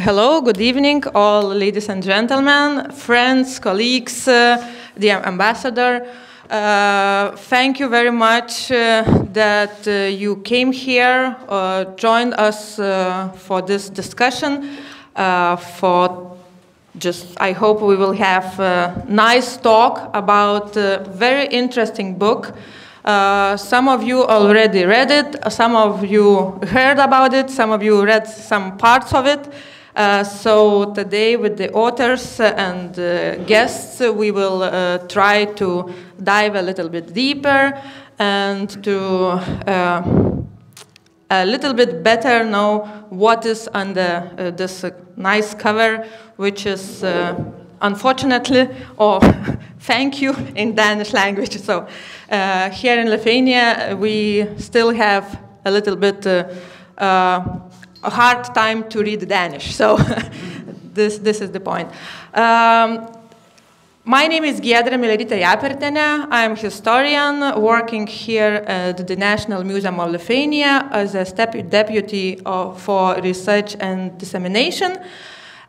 Hello, good evening, all ladies and gentlemen, friends, colleagues, dear ambassador. Thank you very much that you came here, joined us for this discussion. I hope we will have a nice talk about a very interesting book. Some of you already read it, some of you heard about it, some of you read some parts of it. So today with the authors and guests, we will try to dive a little bit deeper and to a little bit better know what is under this nice cover, which is unfortunately, or thank you in Danish language. So here in Lithuania, we still have a little bit a hard time to read Danish, so this is the point. My name is Giedrė Milerytė-Japertienė. I am a historian working here at the National Museum of Lithuania as a deputy for research and dissemination,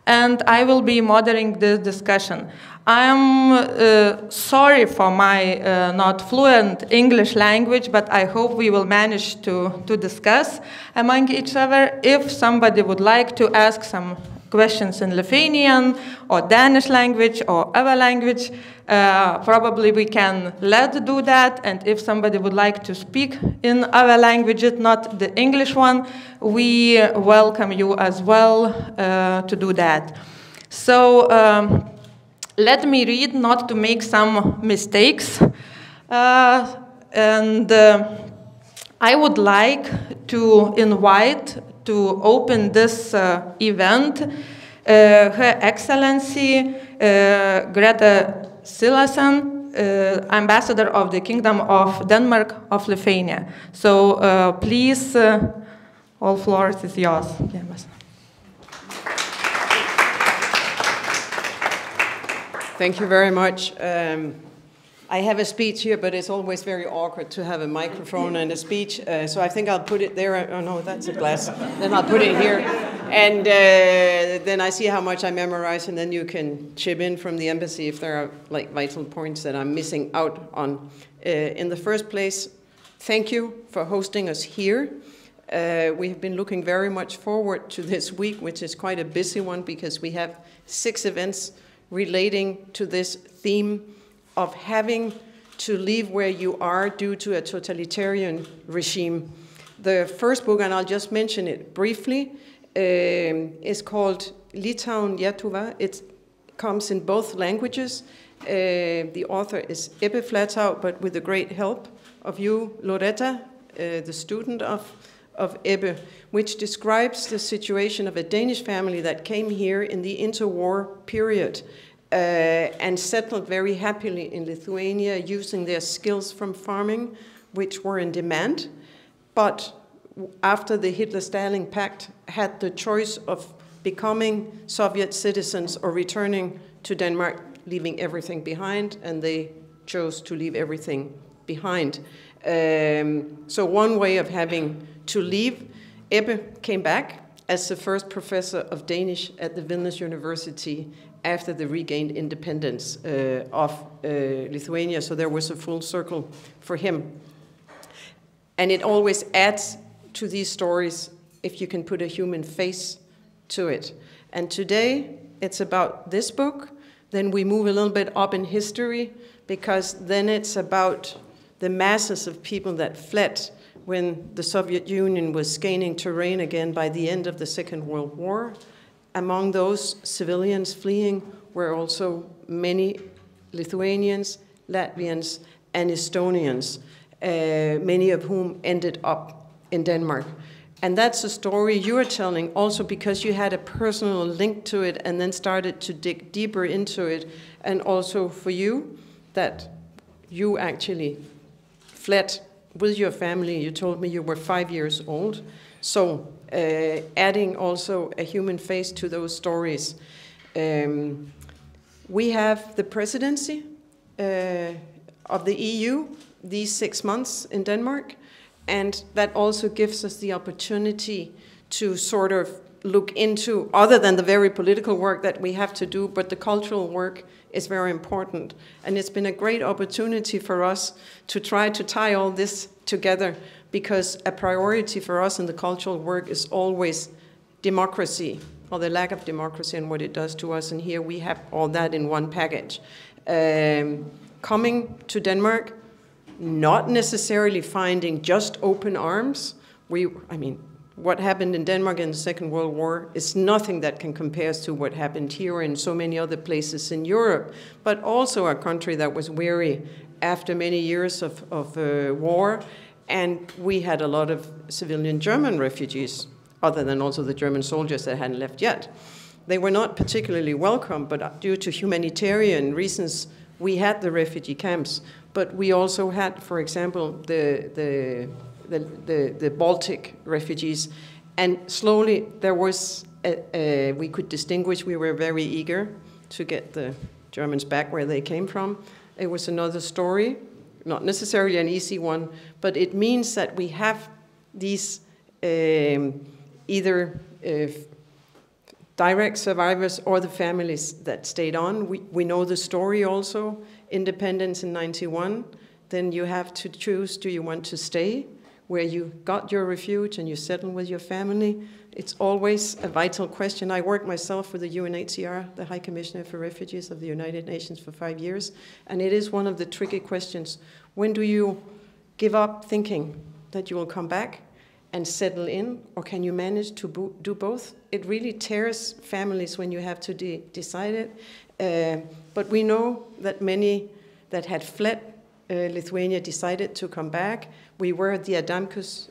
and I will be moderating this discussion. I am sorry for my not fluent English language, but I hope we will manage to discuss among each other. If somebody would like to ask some questions in Lithuanian or Danish language or other language, probably we can do that. And if somebody would like to speak in other languages, not the English one, we welcome you as well to do that. So let me read, not to make some mistakes. And I would like to invite to open this event Her Excellency Grete Sillasen, Ambassador of the Kingdom of Denmark of Lithuania. So please, all floors is yours. Thank you very much. I have a speech here, but it's always very awkward to have a microphone and a speech, so I think I'll put it there. Oh no, that's a glass. Then I'll put it here, and then I see how much I memorize, and then you can chip in from the embassy if there are like vital points that I'm missing out on. In the first place, thank you for hosting us here. We have been looking very much forward to this week, which is quite a busy one because we have 6 events relating to this theme of having to leave where you are due to a totalitarian regime. The first book, and I'll just mention it briefly, is called Lietuva. It comes in both languages. The author is Ebbe Flatau, but with the great help of you, Loretta, the student of Ebbe, which describes the situation of a Danish family that came here in the interwar period and settled very happily in Lithuania using their skills from farming, which were in demand. But after the Hitler-Stalin Pact, had the choice of becoming Soviet citizens or returning to Denmark, leaving everything behind, and they chose to leave everything behind. So one way of having to leave, Ebbe came back as the first professor of Danish at the Vilnius University after the regained independence of Lithuania, so there was a full circle for him. And it always adds to these stories if you can put a human face to it. And today it's about this book, then we move a little bit up in history, because then it's about the masses of people that fled when the Soviet Union was gaining terrain again by the end of the Second World War. Among those civilians fleeing were also many Lithuanians, Latvians, and Estonians, many of whom ended up in Denmark. And that's a story you are telling also because you had a personal link to it and then started to dig deeper into it, and also for you that you actually fled with your family. You told me you were 5 years old. So adding also a human face to those stories. We have the presidency of the EU these 6 months in Denmark, and that also gives us the opportunity to sort of look into, other than the very political work that we have to do, but the cultural work is very important. And it's been a great opportunity for us to try to tie all this together, because a priority for us in the cultural work is always democracy, or the lack of democracy and what it does to us. And here we have all that in one package. Coming to Denmark, not necessarily finding just open arms. What happened in Denmark in the Second World War is nothing that can compare to what happened here and so many other places in Europe, but also a country that was weary after many years of war, and we had a lot of civilian German refugees, other than also the German soldiers that hadn't left yet. They were not particularly welcome, but due to humanitarian reasons, we had the refugee camps, but we also had, for example, the Baltic refugees, and slowly there was, we could distinguish, we were very eager to get the Germans back where they came from. It was another story, not necessarily an easy one, but it means that we have these either direct survivors or the families that stayed on. We know the story also, independence in 91, then you have to choose, do you want to stay where you got your refuge and you settle with your family? It's always a vital question. I worked myself with the UNHCR, the High Commissioner for Refugees of the United Nations, for 5 years, and it is one of the tricky questions. When do you give up thinking that you will come back and settle in, or can you manage to do both? It really tears families when you have to decide it, but we know that many that had fled Lithuania decided to come back. We were at the Adamkus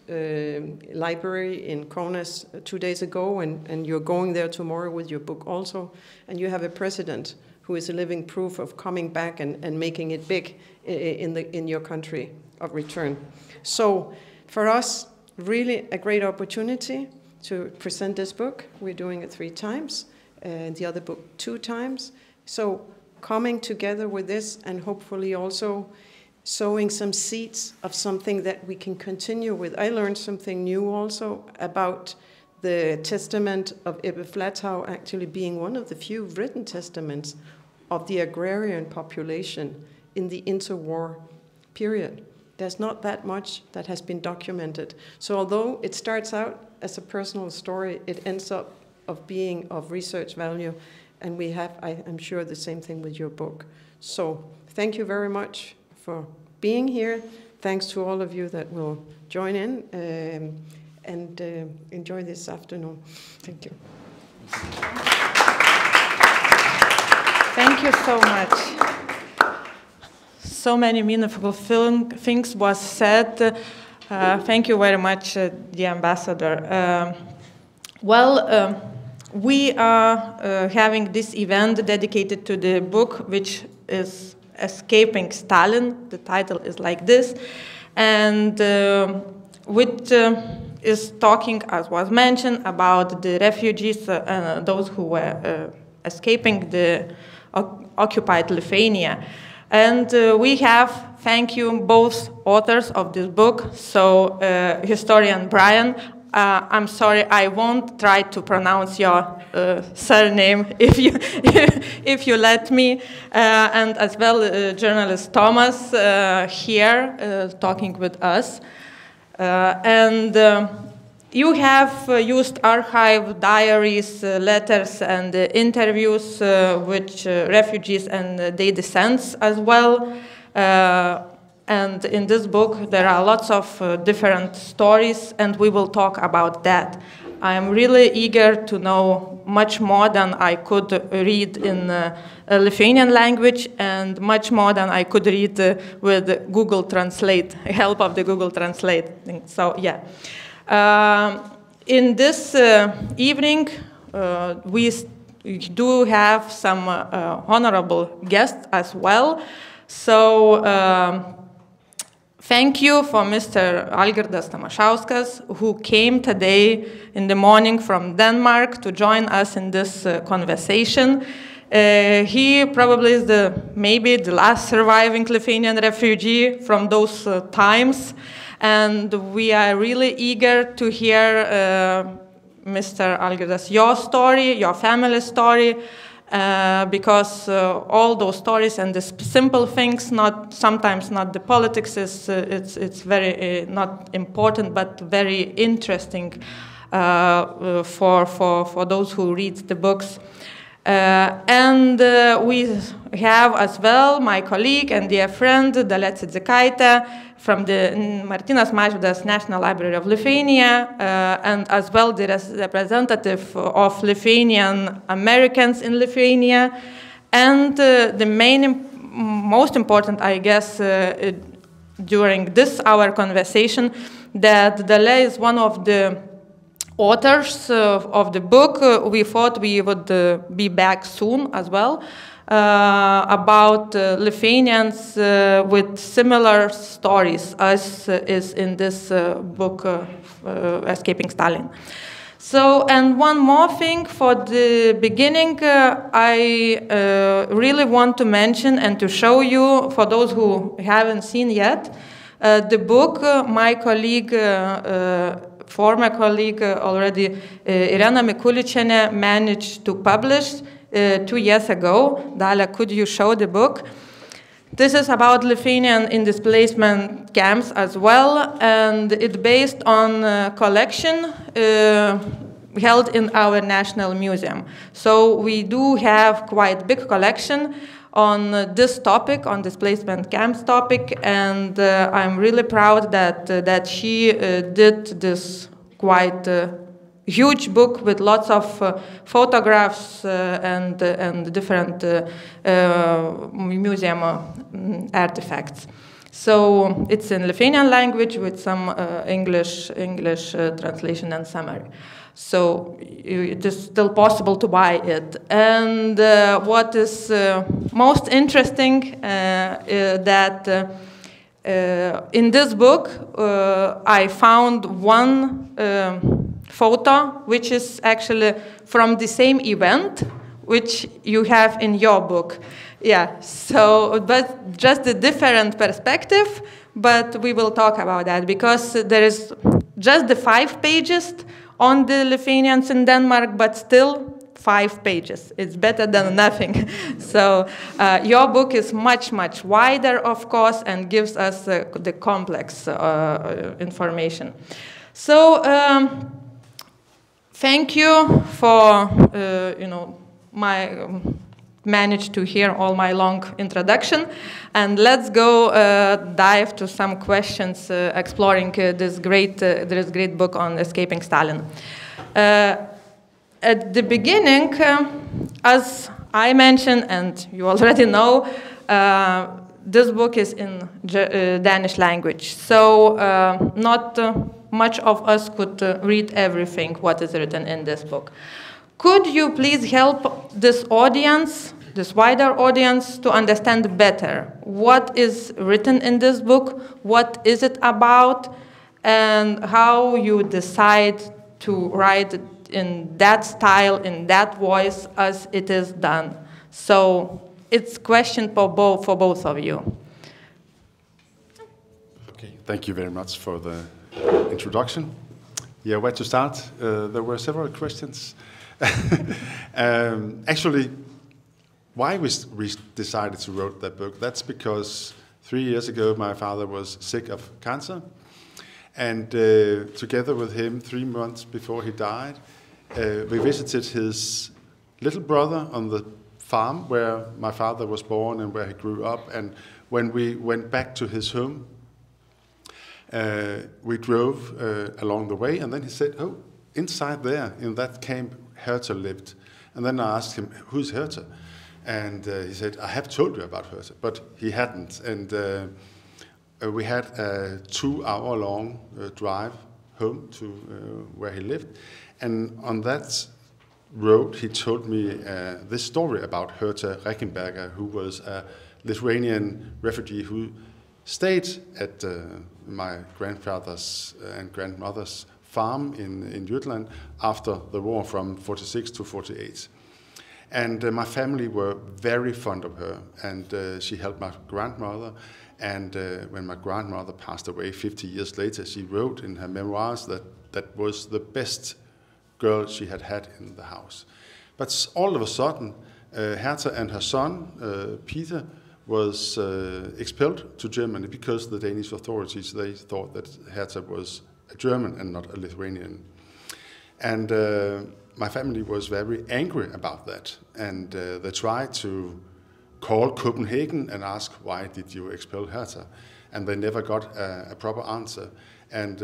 library in Kaunas 2 days ago, and you're going there tomorrow with your book also, and you have a president who is a living proof of coming back and making it big in your country of return. So for us, really a great opportunity to present this book. We're doing it 3 times, and the other book 2 times. So coming together with this, and hopefully also sowing some seeds of something that we can continue with. I learned something new also about the testament of Ebbe Flatau actually being one of the few written testaments of the agrarian population in the interwar period. There's not that much that has been documented. So although it starts out as a personal story, it ends up of being of research value, and we have, I'm sure, the same thing with your book. So thank you very much for being here. Thanks to all of you that will join in and enjoy this afternoon. Thank you. Thank you so much. So many meaningful things was said. Thank you very much, the ambassador. We are having this event dedicated to the book, which is Escaping Stalin. The title is like this, and which is talking, as was mentioned, about the refugees, those who were escaping the occupied Lithuania. And we have, thank you, both authors of this book. So, historian Brian, I'm sorry, I won't try to pronounce your surname if you let me. And as well, journalist Thomas here talking with us. You have used archive diaries, letters, and interviews with refugees and their descendants as well. And in this book, there are lots of different stories, and we will talk about that. I am really eager to know much more than I could read in a Lithuanian language, and much more than I could read with Google Translate, help of the Google Translate. So, yeah. In this evening, we do have some honorable guests as well. So, thank you for Mr. Algirdas Tamašauskas, who came today in the morning from Denmark to join us in this conversation. He probably is maybe the last surviving Lithuanian refugee from those times. And we are really eager to hear Mr. Algirdas, your story, your family story, because all those stories and the simple things, sometimes not the politics, it's very not important, but very interesting for those who read the books. And we have as well my colleague and dear friend Dalia Cidzikaitė from the Martynas Mažvydas National Library of Lithuania, and as well the representative of Lithuanian Americans in Lithuania. And the most important, I guess, during this our conversation, that Dalia is one of the authors of the book. We thought we would be back soon as well, about Lithuanians with similar stories as is in this book, Escaping Stalin. So, and one more thing for the beginning, I really want to mention and to show you, for those who haven't seen yet, the book my colleague, former colleague already, Irena Mikuličienė, managed to publish 2 years ago. Dalia, could you show the book? This is about Lithuanian in displacement camps as well, and it's based on a collection held in our National Museum. So we do have quite big collection on this topic, on displacement camps topic, and I'm really proud that she did this quite huge book with lots of photographs and different museum artifacts. So it's in Lithuanian language with some English translation and summary. So it is still possible to buy it. And what is most interesting that in this book I found one photo which is actually from the same event which you have in your book. Yeah, so, but just a different perspective, but we will talk about that because there is just the 5 pages on the Lithuanians in Denmark, but still 5 pages. It's better than nothing. So your book is much, much wider, of course, and gives us the complex information. So thank you for, managed to hear all my long introduction, and let's go dive to some questions exploring this great book on Escaping Stalin. At the beginning, as I mentioned, and you already know, this book is in Danish language, so not much of us could read everything what is written in this book. Could you please help this audience, this wider audience, to understand better what is written in this book, what is it about, and how you decide to write it in that style, in that voice, as it is done? So it's a question for both of you. Okay, thank you very much for the introduction. Yeah, where to start? There were several questions. Actually, why we decided to write that book, that's because 3 years ago my father was sick of cancer, and together with him, 3 months before he died, we visited his little brother on the farm where my father was born and where he grew up. And when we went back to his home, we drove along the way, and then he said, "Oh, inside there in that camp Hertha lived." And then I asked him, "Who's Hertha?" And he said, "I have told you about Hertha," but he hadn't. And we had a 2-hour-long drive home to where he lived. And on that road, he told me this story about Hertha Reckenberger, who was a Lithuanian refugee who stayed at my grandfather's and grandmother's farm in Jutland after the war from 46 to 48. And my family were very fond of her, and she helped my grandmother. And when my grandmother passed away 50 years later, she wrote in her memoirs that that was the best girl she had had in the house. But all of a sudden, Hertha and her son, Peter, was expelled to Germany because the Danish authorities, they thought that Hertha was a German and not a Lithuanian. And my family was very angry about that. And they tried to call Copenhagen and ask, why did you expel Hertha? And they never got a proper answer. And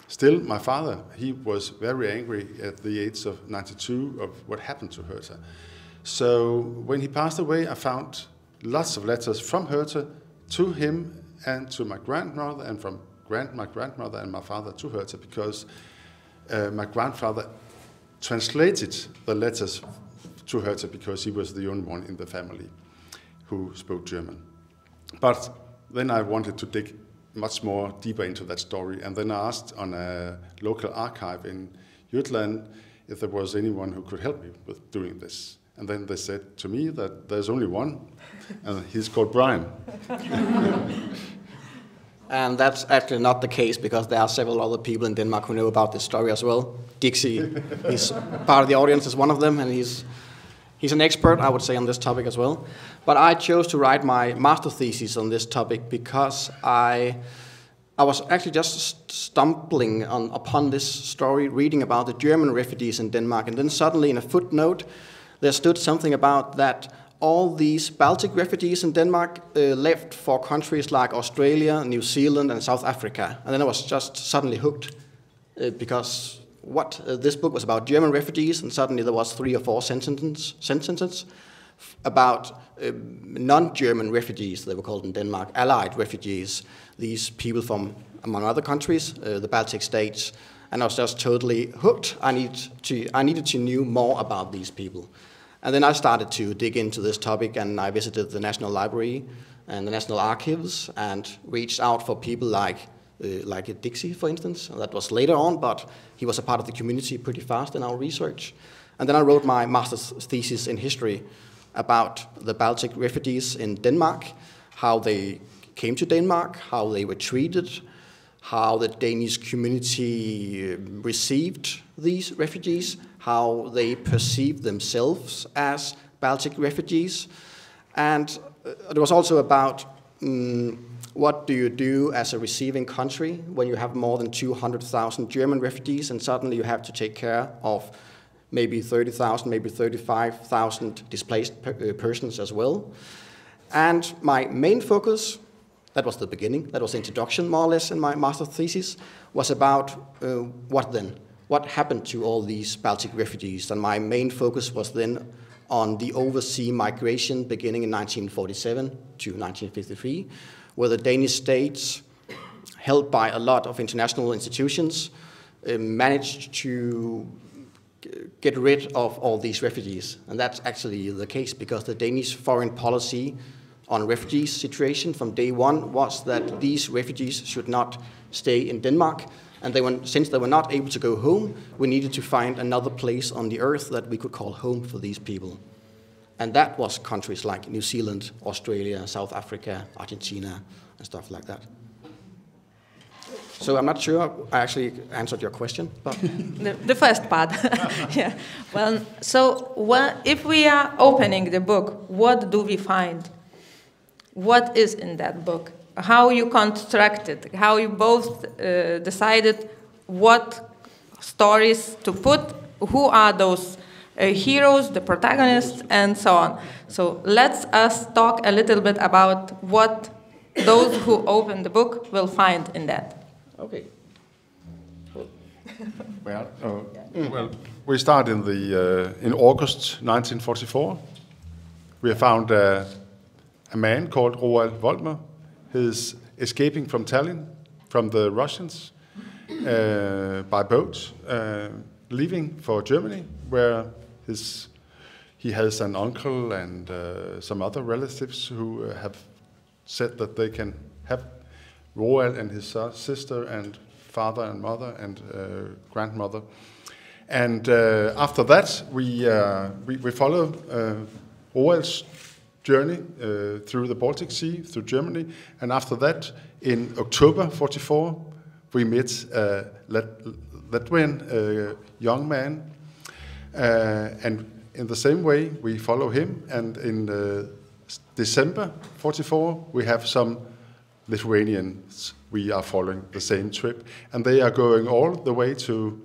still, my father, he was very angry at the age of 92 of what happened to Hertha. So when he passed away, I found lots of letters from Hertha to him and to my grandmother, and from my grandmother and my father to Hertha, because my grandfather translated the letters to Hertha because he was the only one in the family who spoke German. But then I wanted to dig much more deeper into that story, and then I asked on a local archive in Jutland if there was anyone who could help me with doing this. And then they said to me that there's only one, and he's called Brian. And that's actually not the case, because there are several other people in Denmark who know about this story as well. Dixie, he's part of the audience, is one of them, and he's an expert, I would say, on this topic as well. But I chose to write my master thesis on this topic because I was actually just stumbling upon this story, reading about the German refugees in Denmark, and then suddenly in a footnote there stood something about that all these Baltic refugees in Denmark left for countries like Australia, New Zealand, and South Africa. And then I was just suddenly hooked because this book was about German refugees, and suddenly there was 3 or 4 sentences about non-German refugees, they were called in Denmark, allied refugees, these people from, among other countries, the Baltic states, and I was just totally hooked. I needed to know more about these people. And then I started to dig into this topic, and I visited the National Library and the National Archives and reached out for people like Dixie, for instance. That was later on, but he was a part of the community pretty fast in our research. And then I wrote my master's thesis in history about the Baltic refugees in Denmark, how they came to Denmark, how they were treated, how the Danish community received these refugees, how they perceived themselves as Baltic refugees. And it was also about what do you do as a receiving country when you have more than 200,000 German refugees and suddenly you have to take care of maybe 30,000, maybe 35,000 displaced persons as well. And my main focus, that was the beginning, that was the introduction more or less in my master's thesis, was about what then? What happened to all these Baltic refugees? And my main focus was then on the overseas migration beginning in 1947 to 1953, where the Danish states, helped by a lot of international institutions, managed to get rid of all these refugees. And that's actually the case, because the Danish foreign policy on refugee situation from day one was that these refugees should not stay in Denmark. And since they were not able to go home, we needed to find another place on the earth that we could call home for these people. And that was countries like New Zealand, Australia, South Africa, Argentina, and stuff like that. So I'm not sure I actually answered your question, but the first part. Yeah. Well, so if we are opening the book, what do we find? What is in that book? How you constructed? How you both decided what stories to put? Who are those heroes, the protagonists, and so on? So let's us talk a little bit about what those who open the book will find in that. okay. Well, we start in August 1944. We found a man called Roald Volmer. He's escaping from Tallinn, from the Russians, by boat, leaving for Germany, where he has an uncle and some other relatives who have said that they can have Roald and his sister and father and mother and grandmother. And after that, we follow Roald's journey through the Baltic Sea, through Germany. And after that, in October 44, we meet Latvian young man, and in the same way we follow him. And in December 44, we have some Lithuanians we are following the same trip, and they are going all the way to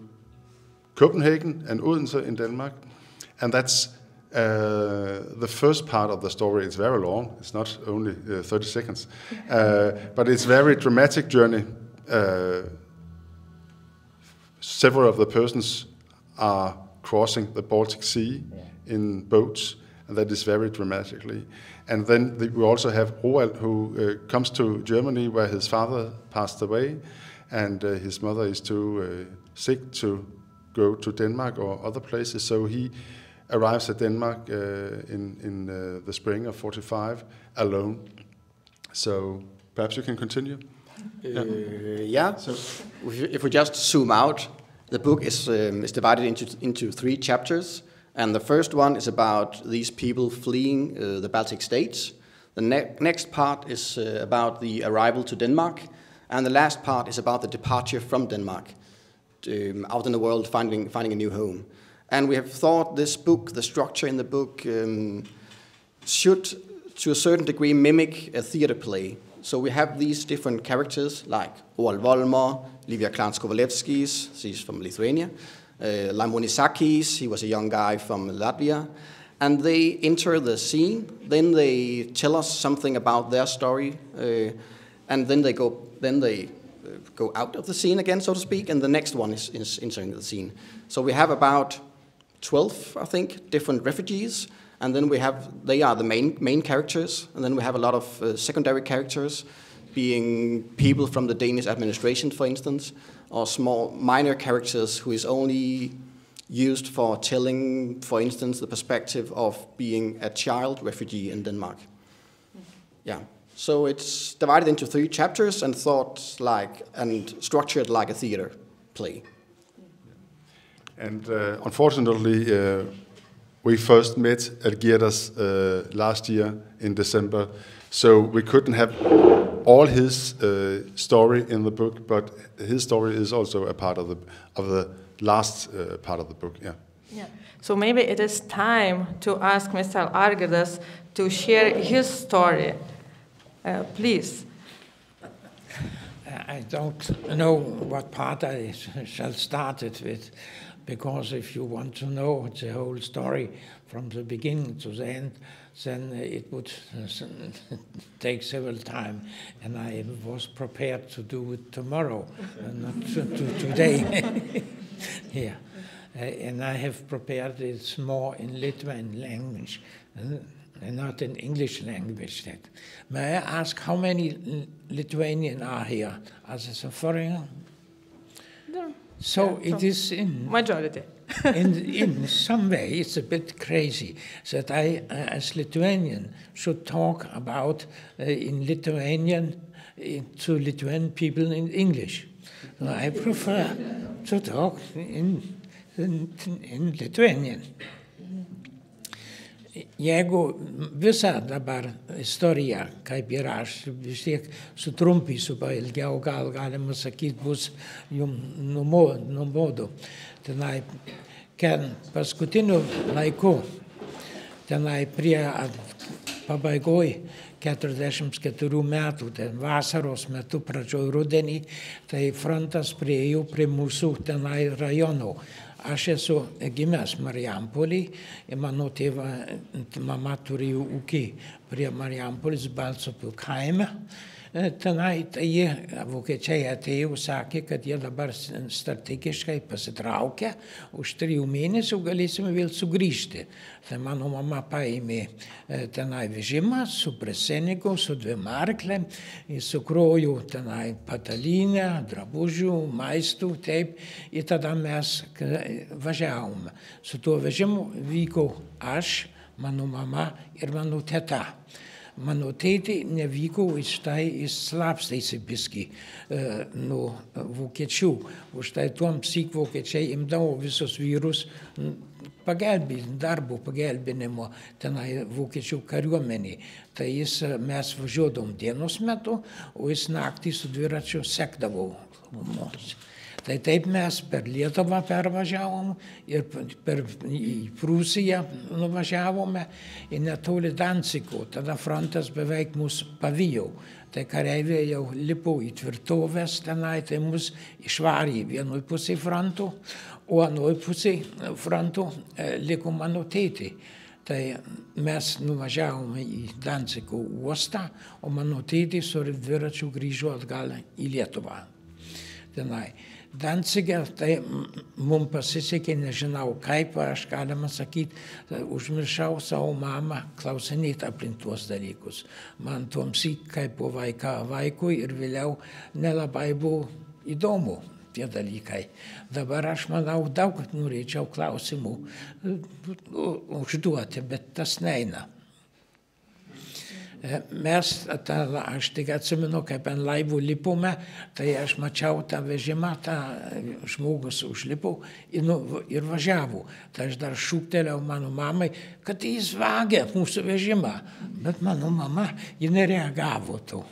Copenhagen and Odense in Denmark, and that's the first part of the story. It's very long. It's not only 30 seconds, but it's very dramatic journey. Several of the persons are crossing the Baltic Sea in boats, and that is very dramatically. And then we also have Roald, who comes to Germany, where his father passed away, and his mother is too sick to go to Denmark or other places. So he arrives at Denmark in the spring of 45 alone. So perhaps you can continue. Yeah. So if we just zoom out, the book is divided into 3 chapters. And the first one is about these people fleeing the Baltic states. The next part is about the arrival to Denmark. And the last part is about the departure from Denmark, out in the world, finding a new home. And we have thought this book, the structure in the book, should, to a certain degree, mimic a theater play. So we have these different characters, like Roald Volmer, Livia Klansko-Valevskis, she's from Lithuania, Laimonisakis, he was a young guy from Latvia, and they enter the scene, then they tell us something about their story, and then they go out of the scene again, so to speak, and the next one is entering the scene. So we have about 12, I think, different refugees, and then they are the main characters, and then we have a lot of secondary characters, being people from the Danish administration, for instance, or small minor characters who is only used for telling, for instance, the perspective of being a child refugee in Denmark. Yeah. So it's divided into 3 chapters and structured like a theater play. And unfortunately, we first met Algirdas last year in December, so we couldn't have all his story in the book, but his story is also a part of the last part of the book. Yeah. Yeah. So maybe it is time to ask Mr. Algirdas to share his story. Please. I don't know what part I shall start it with, because if you want to know the whole story from the beginning to the end, then it would take several time, and I was prepared to do it tomorrow, and not today. Yeah. And I have prepared it more in Lithuanian language, and not in English language. May I ask how many Lithuanians are here as a foreigner? No. So it is in majority. in some way, it's a bit crazy that I, as Lithuanian, should talk about in Lithuanian to Lithuanian people in English. So I prefer to talk in Lithuanian. Jeigu visą dabar istoriją, kaip ir aš, vis tiek sutrumpysiu, ilgiau galima sakyti, bus jums nuobodu. Tenai paskutiniu laiku, tenai prie pabaigoj 44 metų, ten vasaros metu, pradžioj rudenį, tai frontas priėjo prie mūsų tenai rajonų. Aš esu gimęs Marijampolį, mano mama turėjo ūkį prie Marijampolės Balcopio kaime. Tenai jie, vokiečiai atėjo, sakė, kad jie dabar strategiškai pasitraukia, už 3 mėnesių galėsime vėl sugrįžti. Tai mano mama paėmė tenai vežimą su preseniku, su 2 arklėm, sukrojo tenai patalynę, drabužių, maistų, taip, ir tada mes važiavome. Su tuo vežimu vyko aš, mano mama ir mano teta. Mano tėtė nevyko, jis slapstėsi biskį nuo vokiečių. Už tai tuom syk vokiečiai imdavo visus vyrus darbo pagelbinimo tenai vokiečių kariuomenį. Tai mes važiuodom dienos metu, o jis naktį su dviračiu sekdavo mus. Tai taip mes per Lietuvą pervažiavom ir į Prūsiją nuvažiavome ir netoli Danciko. Tada frontas beveik mus pavijo. Tai kareiviai jau lipo į tvirtovės tenai, tai mus išvarė vienoj pusėj fronto, o anoj pusėj fronto liko mano tėtė. Tai mes nuvažiavome į Danciko uostą, o mano tėtė su dviračiu grįžo atgal į Lietuvą. Tenai. Dancige, tai mums pasisekė, nežinau kaip, aš galima sakyti, užmiršau savo mamą klausinėti aplink tuos dalykus. Man tuomsyk, kaip po vaikui ir vėliau nelabai buvo įdomu tie dalykai. Dabar aš manau, daug norėčiau klausimų užduoti, bet tas neina. Mes, aš tik atsimenu, kaip ant laivų lipome, tai aš mačiau tą vežimą, tą žmogus užlipo ir važiavo. Tai aš dar šūktelėjau mano mamai, kad jis vagia mūsų vežimą. Bet mano mama, ji nereagavo to.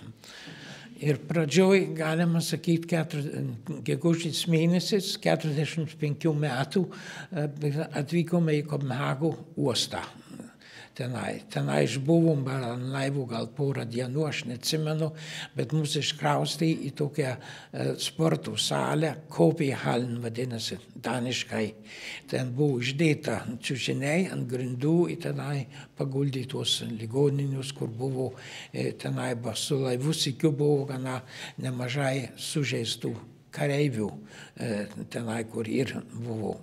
Ir pradžioj, galima sakyti, gegužės mėnesis, 45 metų atvykome į Kopenhagų uostą. Tenai išbuvom ant laivų gal porą dienų, aš neatsimenu, bet mus iškraustė į tokią sporto salę, Kopiehallen vadinasi, daniškai. Ten buvo išdėta čiužiniai ant grindų, ir tenai paguldė tuos ligoninius, kur buvo, tenai su laivu sykiu buvo gana nemažai sužeistų kareivių, tenai, kur ir buvo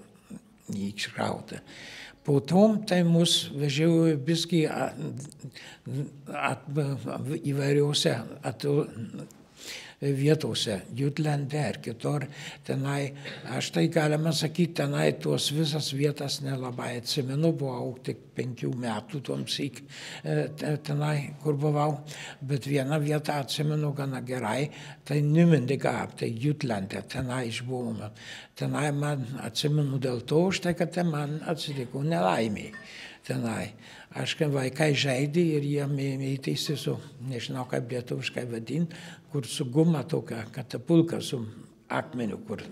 iškrauta. Po tom tai mus vežiojo biskį įvairiuose vietose, Jutlande ir kitur. Tenai, aš tai galima sakyti, tenai tuos visas vietas nelabai atsimenu, buvau tik 5 metų tuomsyk tenai, kur buvau, bet vieną vietą atsimenu gana gerai, tai Nymindegab, tai Jutlande, tenai išbuvome. Tenai man atsimenu dėl to, štai, kad man atsitiko nelaimė. Tenai. Aš kai vaikai žaidė ir jie mėtėsi su, nežinau kaip lietuviškai vadin, kur su guma tokia katapulka su akmeniu, kur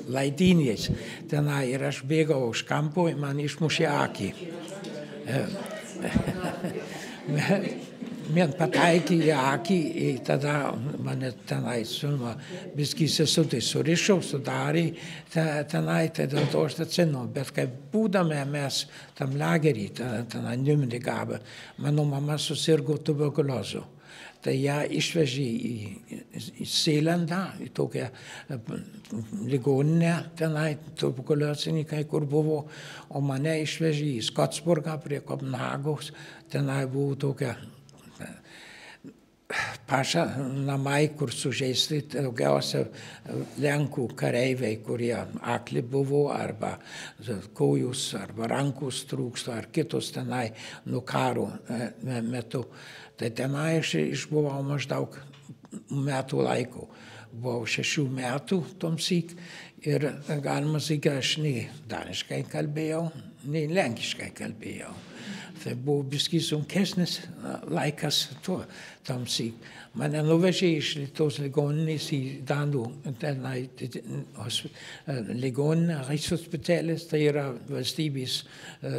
laidynės. Tenai ir aš bėgau už kampo ir man išmušė akį. Man pataikė į akį ir tada mane tenai biskį sesutė surišo, sudarė tenai, tai dėl to aš atsimenu. Bet kaip būdame mes tam lagerį, tenai Nymindegabą, mano mama susirgo tuberkuliozę. Tai ją išvežė į Seelandą, į tokią ligoninę, tenai tuberkuliozininkai, kur buvo, o mane išvežė į Skotsburgą prie Kopenhagos, tenai buvo tokia paša namai, kur sužeisti daugiausia Lenkų kareiviai, kurie akli buvo, arba kojus, arba rankus trūksto, ar kitus tenai nuo karo metu. Tai tenai aš išbuvau maždaug metų laiko. Buvau 6 metų tuomsyk ir galima sakyti, aš nei daniškai kalbėjau, nei lenkiškai kalbėjau. Tai buvo biskį sunkesnis laikas tuomsyk. Mane nuvežė iš tos ligoninės į Danų ligoninę, Rikshospitalet, tai yra valstybės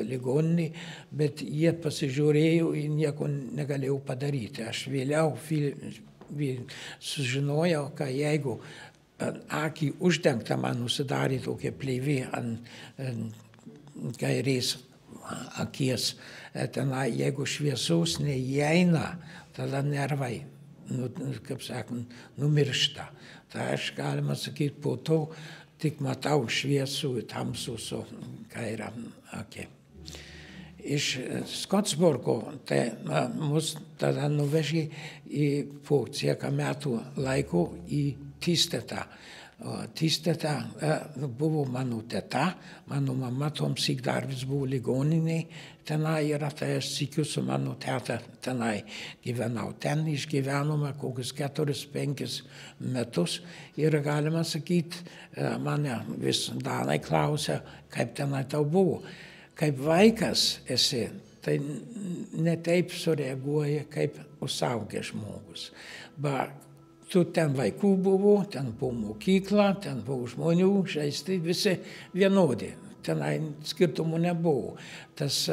ligoninė, bet jie pasižiūrėjo ir nieko negalėjau padaryti. Aš vėliau sužinojau, kad jeigu akį uždengta, man nusidarė tokia pleivė ant kairės akies, tenai, jeigu šviesos neįeina, tada nervai, kaip sakant, numiršta. Tai aš, galima sakyti, po to tik matau šviesų, tamsų su kairę akį. Iš Skotsburgo tai mus tada nuvežė po cirka metų laiko į Tistetą. Tystete buvo mano teta, mano mama tuomsyk dar vis buvo ligoniniai tenai yra, tai aš sykiu su mano teta tenai gyvenau. Ten išgyvenome kokius 4-5 metus ir galima sakyti, mane vis Danai klausia, kaip tenai tau buvo. Kaip vaikas esi, tai ne taip sureaguoja kaip suaugęs žmogus. Tu ten vaikų buvo, ten buvo mokykla, ten buvo žmonių, žaisti, visi vienodi. Tenai skirtumų nebuvo. Tas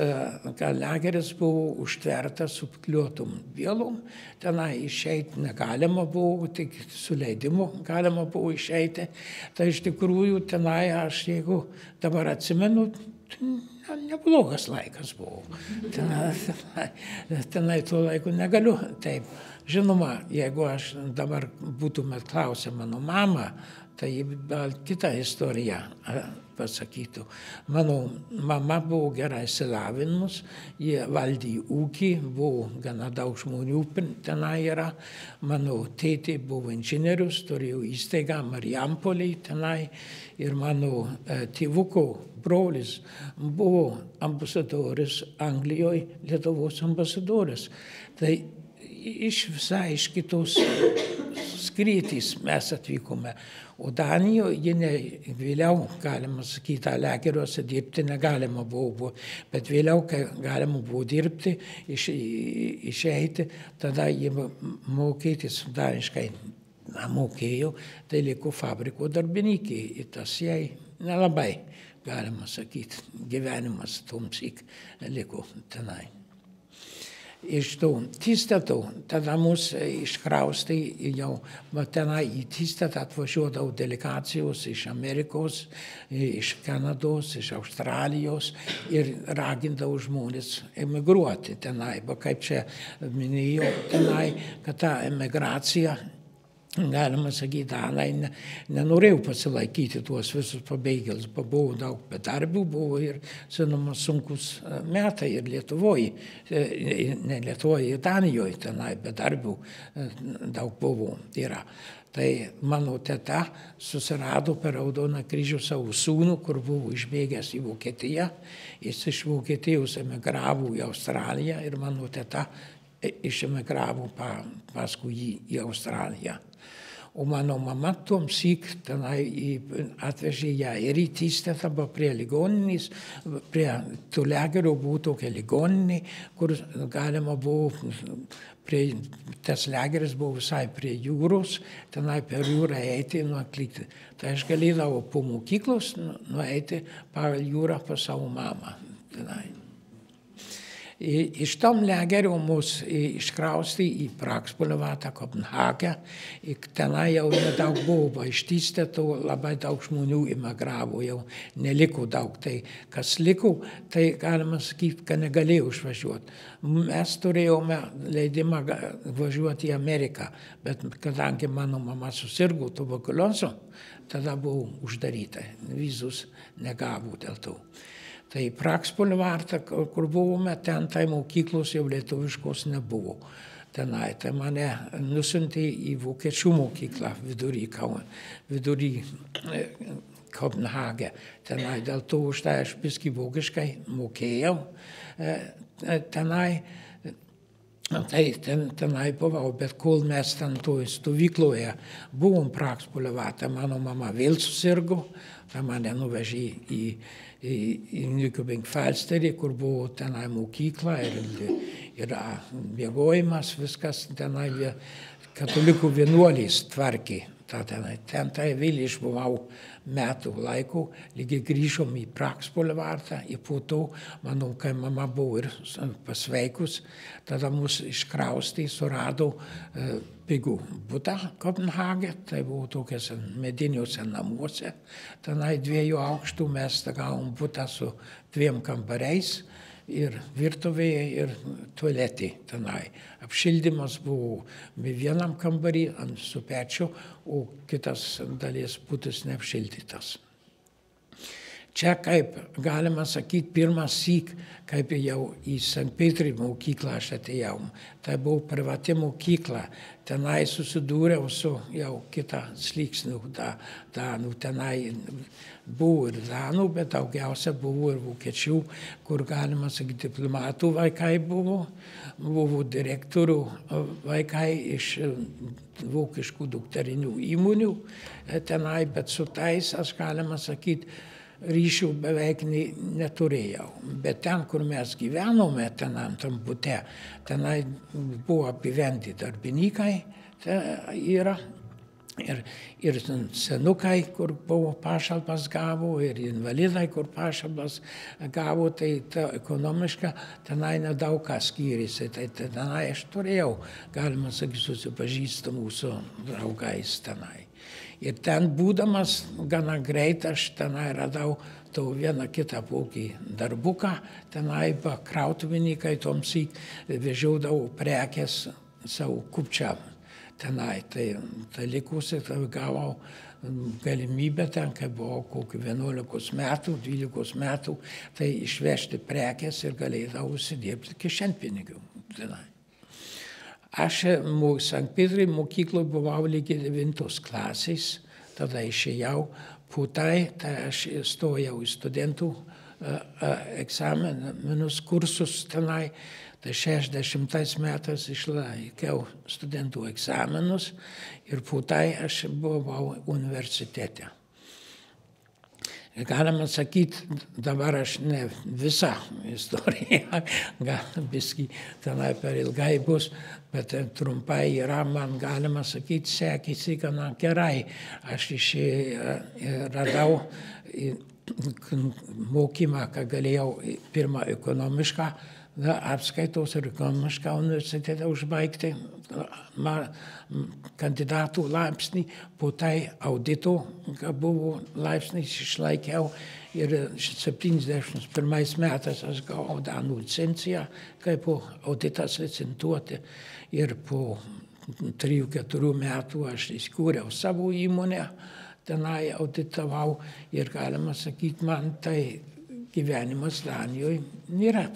lageris buvo užtvertas su kliuotom vielom, tenai išeiti negalima buvo, tik su leidimu galima buvo išeiti. Tai iš tikrųjų tenai aš, jeigu dabar atsimenu, neblogas laikas buvo. Tenai tuo laiku negaliu taip. Žinoma, jeigu aš dabar būtumėt klausę mano mamą, tai gal kitą istoriją pasakytų. Mano mama buvo gerai išsilavinus, jie valdė ūkį, buvo gana daug žmonių tenai yra. Mano tėtė buvo inžinierius, turėjo įstaigą Marijampolėj tenai ir mano tėvuko brolis buvo ambasadoris Anglijoje, Lietuvos ambasadoris. Tai visai iš kitos skrytys mes atvykome. O Danijoje jie vėliau, galima sakyti, lageriuose dirbti negalima buvo, bet vėliau, kai galima buvo dirbti, išeiti, tada jie mokytis daniškai mokėjo, tai liko fabriko darbininkai. Ir tas jai nelabai, galima sakyti, gyvenimas tuomsyk liko tenai. Iš tų Tystetų, tada mus iškraustai jau, tenai į Tystetą atvažiuodavo delegacijos iš Amerikos, iš Kanados, iš Australijos ir ragindavo žmonės emigruoti tenai. Kaip čia minėjau tenai, kad ta emigracija, galima sakyti, Danai nenorėjau pasilaikyti tuos visus pabėgėlius. Buvo daug bedarbių, buvo ir, žinoma, sunkus metai ir Lietuvoje, ne Lietuvoje, ir Danijoje tenai bedarbių daug buvo yra. Tai mano teta susirado per Raudoną kryžių savo sūnų, kur buvo išbėgęs į Vokietiją. Jis iš Vokietijos emigravo į Australiją ir mano teta išemigravo paskui jį į Australiją. O mano mama tuomsyk tenai atvežė ją ir į Tystetą, prie ligoninės, prie tų lagerių buvo tokia ligoninė, kur galima buvo, tas lageris buvo visai prie jūros, tenai per jūrą eiti ir nuaklikti. Tai aš galėdavau po mokyklos nueiti pagal jūrą pas savo mamą tenai. Iš tom lagerių mus iškraustė į Pragsboulevardą Kopenhagą. Tenai jau nedaug buvo, iš Tystetų labai daug žmonių emigravo, jau neliko daug. Tai kas liko, tai galima sakyti, kad negalėjo išvažiuoti. Mes turėjome leidimą važiuoti į Ameriką, bet kadangi mano mama susirgo tuberkuliozu, tada buvo uždaryta, vizus negavo dėl to. Tai Pragsboulevardą, kur buvome, ten tai mokyklos jau lietuviškos nebuvo. Tenai, tai mane nusiuntė į vokiečių mokyklą vidury Kopenhagę. Tenai, dėl to už tai aš biskį vokiškai mokėjau. Tenai buvau, bet kol mes ten toj stovykloje buvom Pragsboulevardą, mano mama vėl susirgo, tai mane nuvežė į Nykøbing Falsterį, kur buvo tenai mokykla ir miegojimas, viskas tenai katalikų vienuoliais tvarkė. Ten tai vėl išbuvau metų laiko, lygiai grįžom į Pragsboulevardą, ir po to, manau, kai mama buvo ir pasveikus, tada mus iškraustė, surado pigų butą Kopenhagę, tai buvo tokiuose mediniuose namuose, tenai 2 aukštų mes gavom butą su 2 kambariais, ir virtuvėje, ir tualetė tenai. Apšildymas buvo vienam kambarį su pečiu, o kitas dalies butas neapšildytas. Čia, kaip galima sakyti, pirmas syk, kaip jau į St. Petri mokyklą aš atėjau. Tai buvo privati mokykla. Tenai susidūriau su jau kitą slėksnių danų. Tenai buvo ir danų, bet daugiausia buvo ir vokiečių, kur galima sakyti, diplomatų vaikai buvo. Buvo direktorių vaikai iš vokiškų dukterinių įmonių tenai, bet su tais, aš galima sakyti, ryšių beveik neturėjau. Bet ten, kur mes gyvenome, ten antram bute, tenai buvo apgyventi darbininkai, yra. Ir senukai, kur buvo pašalpas gavo, ir invalidai, kur pašalpas gavo, tai ta ekonomiška tenai nedaug kas skyrėsi. Tai tenai aš turėjau, galima sakyti, susipažįstamų su draugais tenai. Ir ten būdamas gana greit aš tenai radau vieną kitą kokį darbuką, tenai krautuvininkai tomsyk vežiodavo prekes savo kupčiam. Tenai, tai likusi, tai gavau galimybę ten, kai buvau kokį 11 metų, 12 metų, tai išvežti prekes ir galėdavau užsidirbti kišenpinigių tenai. Aš St. Petri mokykloje buvau lygiai 9 klasės, tada išėjau, po tai aš stojau į studentų egzaminus kursus tenai, tai 60 metais išlaikiau studentų egzaminus ir po tai aš buvau universitete. Galima sakyti, dabar aš ne visą istoriją, gal biskį tenai per ilgai bus, bet trumpai yra, man galima sakyti, sekėsi gana gerai. Aš radau mokymą, kad galėjau pirmą ekonomišką apskaitos ir ekonomišką universitetą užbaigti kandidatų laipsnį, po tai audito buvo laipsnis išlaikiau ir 71 metais aš gavau danų licenciją, kaip auditas licentuoti ir po 3-4 metų aš įsikūriau savo įmonę, tenai auditavau ir galima sakyti, man tai gyvenimas Danijoje nėra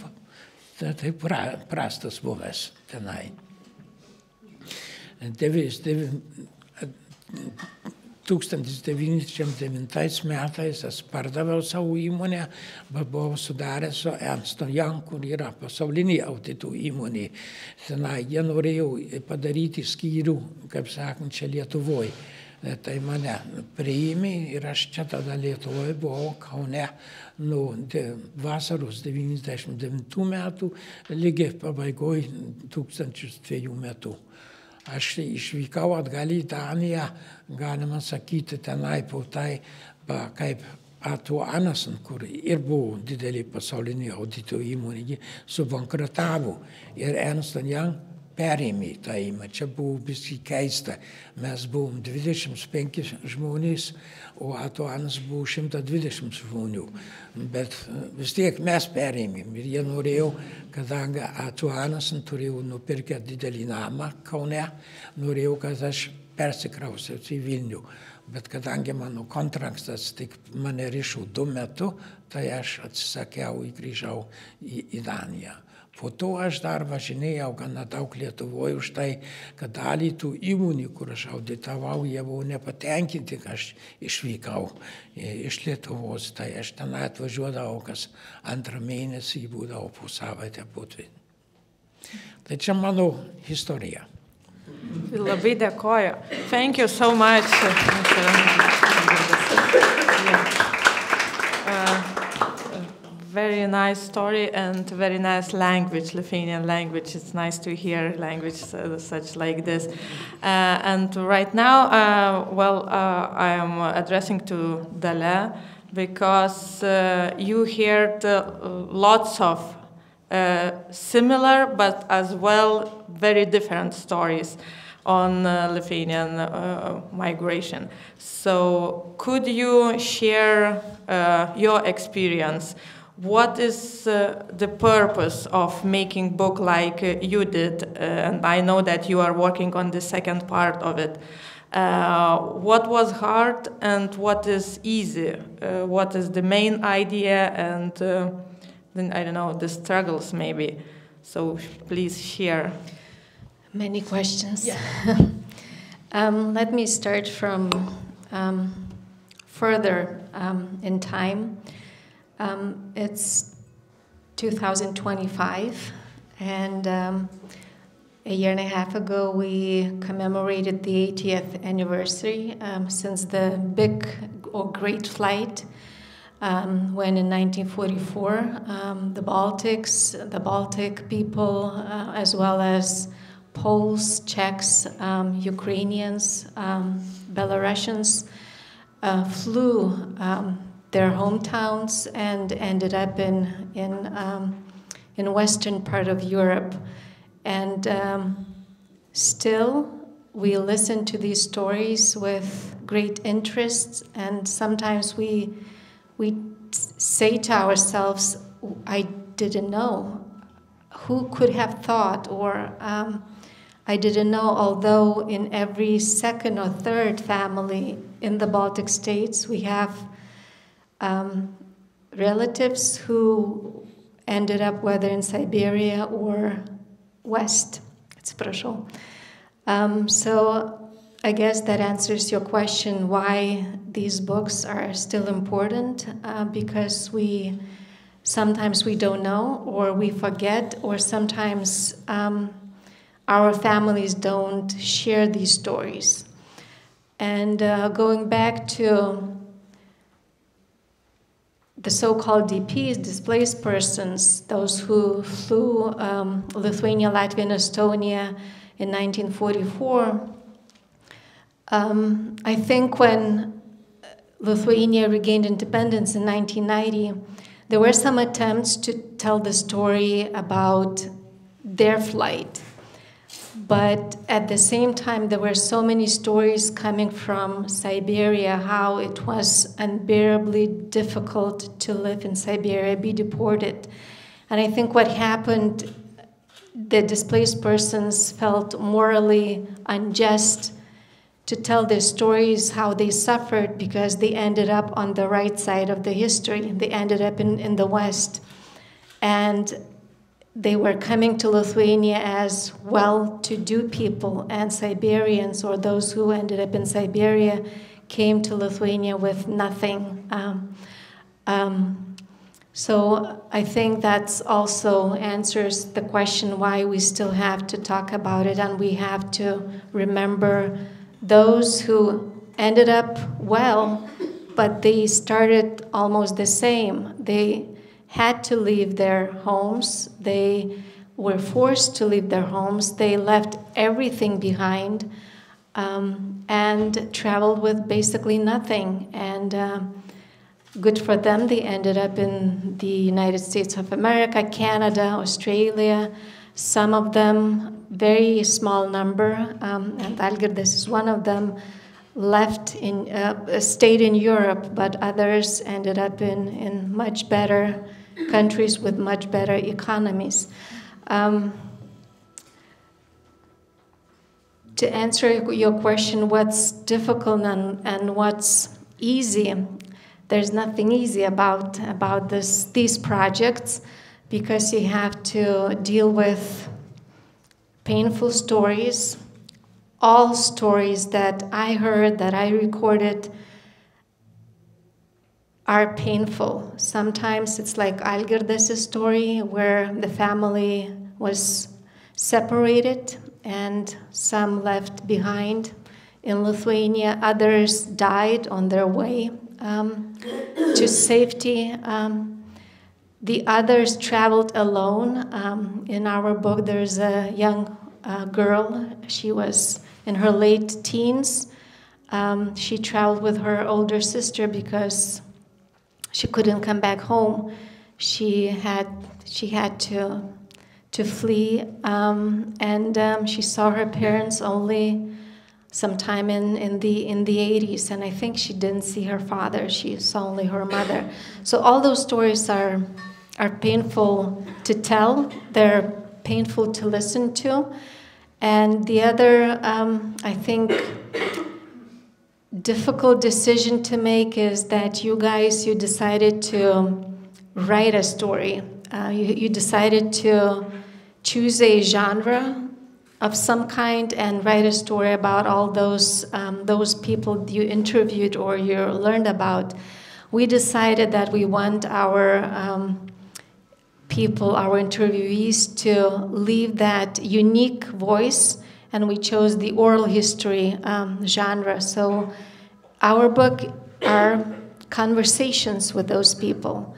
taip prastas buvęs tenai. 1909 metais aš pardaviau savo įmonę, buvau sudaręs su Ernst & Young, kur yra pasaulinė audito įmonė. Tenai jie norėjo padaryti skyrių, kaip sakant, čia Lietuvoje. Tai mane priėmė ir aš čia tada Lietuvoje buvau Kaune nuo vasaros 99 metų lygiai pabaigoje 2002 metų. Aš išvykau atgal į Daniją, galima sakyti, tenai po tai, kaip Arthur Andersen, kur ir buvo didelį pasaulinį audito įmonį, subankrutavo ir Ernst & Young perėmė tą įmonę. Čia buvo visai keista. Mes buvom 25 žmonės, o Arthur Andersen buvo 120 žmonių. Bet vis tiek mes perėmėm. Ir jie norėjo, kadangi Arthur Andersen turėjo nupirkę didelį namą Kaune, norėjo, kad aš persikrausiau į Vilnių. Bet kadangi mano kontraktas tik mane rišo 2 metus, tai aš atsisakiau ir grįžau į Daniją. Po to aš dar važinėjau gana daug Lietuvoje už tai, kad dalį tų įmonių, kur aš auditavau, jie buvo nepatenkinti, kad aš išvykau iš Lietuvos. Tai aš ten atvažiuodavau, kas 2 mėnesį būdavau po savaitę po 2. Tai čia mano istorija. Labai dėkoju. Thank you so much. Very nice story and very nice language, Lithuanian language. It's nice to hear language such like this. And right now, I am addressing to Dalia because you heard lots of similar but as well very different stories on Lithuanian migration. So could you share your experience? What is the purpose of making book like you did? And I know that you are working on the second part of it. What was hard and what is easy? What is the main idea and then, I don't know, the struggles maybe. So please share. Many questions. Yeah. Let me start from further in time. It's 2025, and a year and a half ago we commemorated the 80th anniversary since the big or great flight when in 1944 the Baltic people as well as Poles, Czechs, Ukrainians, Belarusians flew their hometowns and ended up in western part of Europe. And still, we listen to these stories with great interest, and sometimes we say to ourselves, I didn't know. Who could have thought? Or I didn't know, although in every second or third family in the Baltic states, we have relatives who ended up whether in Siberia or West. So I guess that answers your question why these books are still important, because sometimes we don't know, or we forget, or sometimes our families don't share these stories. And going back to the so-called DPs, displaced persons, those who flew Lithuania, Latvia, and Estonia in 1944, I think when Lithuania regained independence in 1990, there were some attempts to tell the story about their flight. But at the same time, there were so many stories coming from Siberia, how it was unbearably difficult to live in Siberia, be deported. And I think what happened, the displaced persons felt morally unjust to tell their stories, how they suffered, because they ended up on the right side of the history. They ended up in the West. And they were coming to Lithuania as well-to-do people, and Siberians, or those who ended up in Siberia, came to Lithuania with nothing. So I think that also answers the question why we still have to talk about it, and we have to remember those who ended up well, but they started almost the same. They had to leave their homes. They were forced to leave their homes. They left everything behind and traveled with basically nothing. And good for them, they ended up in the United States of America, Canada, Australia. Some of them, very small number, and Algirdas is one of them, stayed in Europe, but others ended up in much better countries with much better economies. To answer your question, what's difficult and what's easy, there's nothing easy about these projects, because you have to deal with painful stories. All stories that I heard, that I recorded, are painful. Sometimes it's like Algirdas' story, where the family was separated and some left behind in Lithuania. Others died on their way to safety. The others traveled alone. In our book, there's a young girl. She was in her late teens. She traveled with her older sister because she couldn't come back home. She had to flee, and she saw her parents only sometime in the 80s, and I think she didn't see her father. She saw only her mother. So all those stories are painful to tell. They're painful to listen to. And the other, I think, difficult decision to make is that you decided to write a story. You decided to choose a genre of some kind and write a story about all those people you interviewed or you learned about. We decided that we want our people, our interviewees, to leave that unique voice, and we chose the oral history genre. So our book are conversations with those people.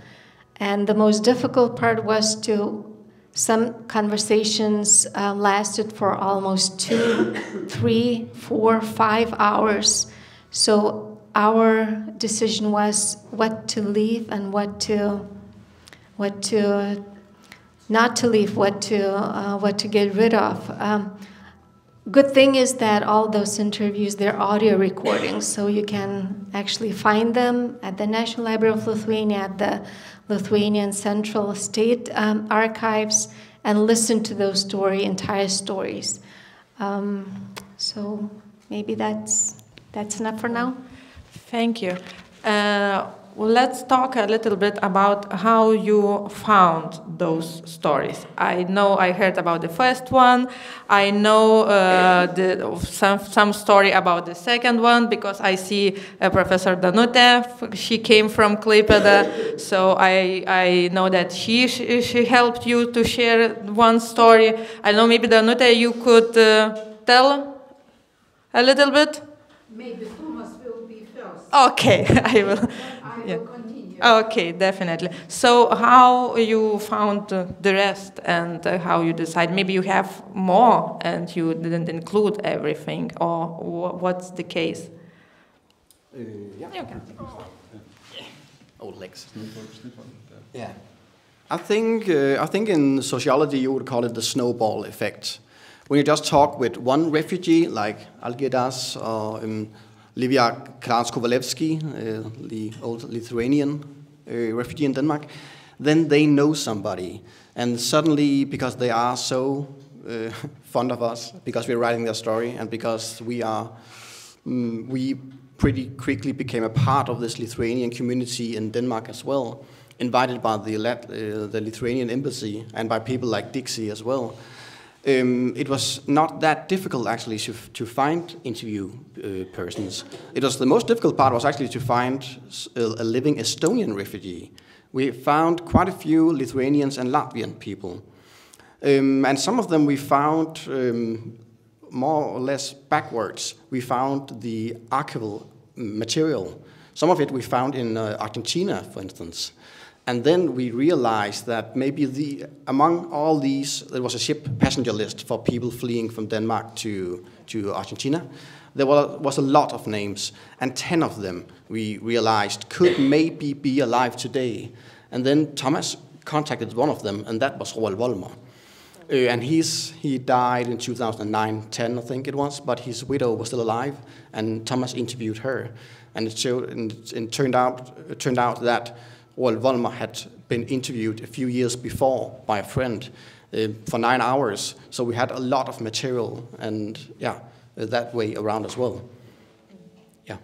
And the most difficult part was some conversations lasted for almost 2, 3, 4, 5 hours. So our decision was what to leave and what to not to leave, what to get rid of. Good thing is that all those interviews, they're audio recordings, so you can actually find them at the National Library of Lithuania, at the Lithuanian Central State Archives, and listen to those entire stories. So maybe that's enough for now. Thank you. Well, let's talk a little bit about how you found those stories. I know I heard about the first one. I know some story about the second one because I see Professor Danutė. She came from Klaipėda, so I know that she helped you to share one story. I know maybe Danutė, you could tell a little bit. Maybe Thomas will be first. Okay, I will. I will continue. Okay, definitely. So how you found the rest and how you decide? Maybe you have more and you didn't include everything, or what's the case? Yeah. Okay. Old legs. Yeah. I think in sociology you would call it the snowball effect. When you just talk with one refugee, like Algirdas or Livia Kranz-Kovalevsky, the old Lithuanian refugee in Denmark, then they know somebody. And suddenly, because they are so fond of us, because we're writing their story, and because we pretty quickly became a part of this Lithuanian community in Denmark as well, invited by the Lithuanian embassy and by people like Dixie as well. It was not that difficult actually to find interview persons. The most difficult part was actually to find a living Estonian refugee. We found quite a few Lithuanians and Latvian people. And some of them we found more or less backwards. We found the archival material. Some of it we found in Argentina, for instance. And then we realized that maybe among all these, there was a ship passenger list for people fleeing from Denmark to Argentina. There was a lot of names, and 10 of them we realized could maybe be alive today. And then Thomas contacted one of them, and that was Roald Volmer. And he died in 2009-10, I think it was, but his widow was still alive, and Thomas interviewed her. And it turned out that Roald Volmer had been interviewed a few years before by a friend for 9 hours. So we had a lot of material, and that way around as well. Yeah.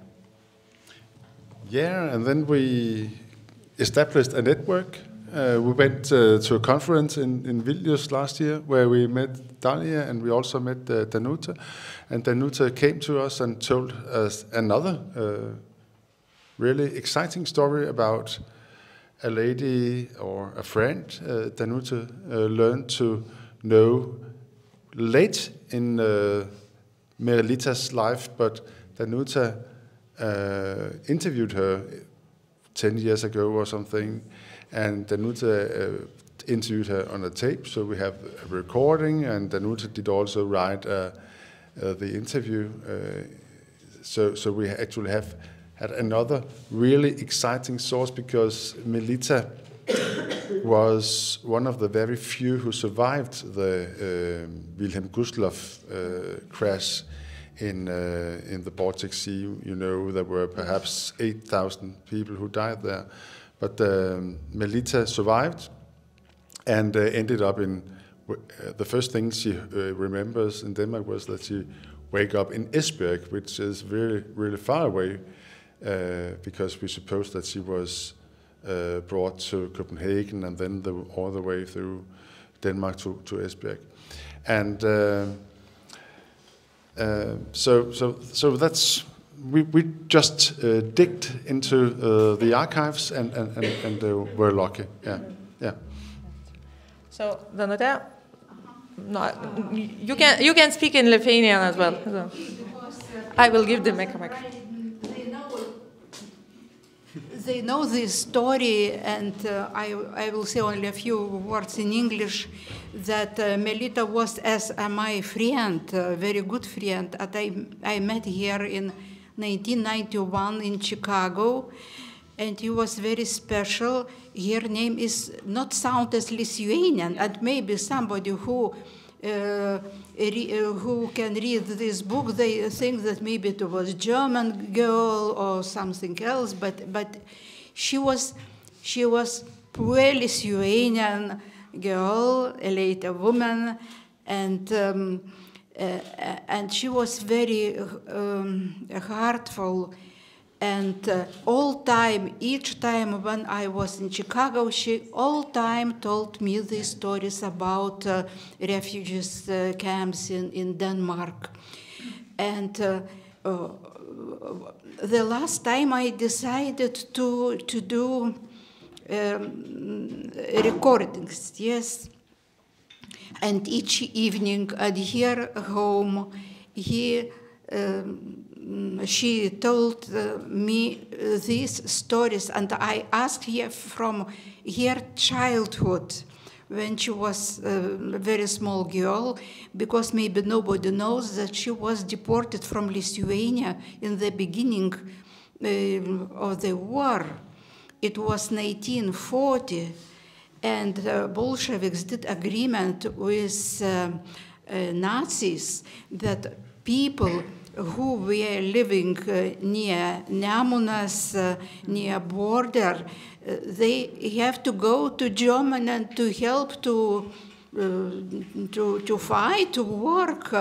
Yeah, and then we established a network. We went to a conference in Vilnius last year where we met Dalia, and we also met Danutė. And Danutė came to us and told us another really exciting story about a lady or a friend Danutė learned to know late in Milerytė's life, but Danutė interviewed her 10 years ago or something, and Danutė interviewed her on a tape, so we have a recording, and Danutė did also write the interview, so we actually have had another really exciting source, because Milerytė was one of the very few who survived the Wilhelm Gustloff crash in the Baltic Sea. You know, there were perhaps 8,000 people who died there, but Milerytė survived and ended up in. The first thing she remembers in Denmark was that she wake up in Esbjerg, which is really far away, because we suppose that she was brought to Copenhagen and then all the way through Denmark to Esbjerg. And so that's we just digged into the archives and were lucky. Yeah. So Danute, no, you can speak in Lithuanian as well. So. I will give the microphone. They know this story, and I will say only a few words in English, that Melita was as my friend, a very good friend. And I met her in 1991 in Chicago, and he was very special. Her name is not sound as Lithuanian, and maybe somebody who can read this book, they think that maybe it was German girl or something else, but she was pure Lithuanian girl, a later woman, and she was very heartful. And each time when I was in Chicago, she all time told me these stories about refugees camps in Denmark. And the last time I decided to do recordings, yes. And each evening at her home, she told me these stories, and I asked her from her childhood, when she was a very small girl, because maybe nobody knows that she was deported from Lithuania in the beginning of the war. It was 1940, and Bolsheviks did agreement with Nazis that people who were living near Nemunas, near border, they have to go to Germany and to help to fight, to work.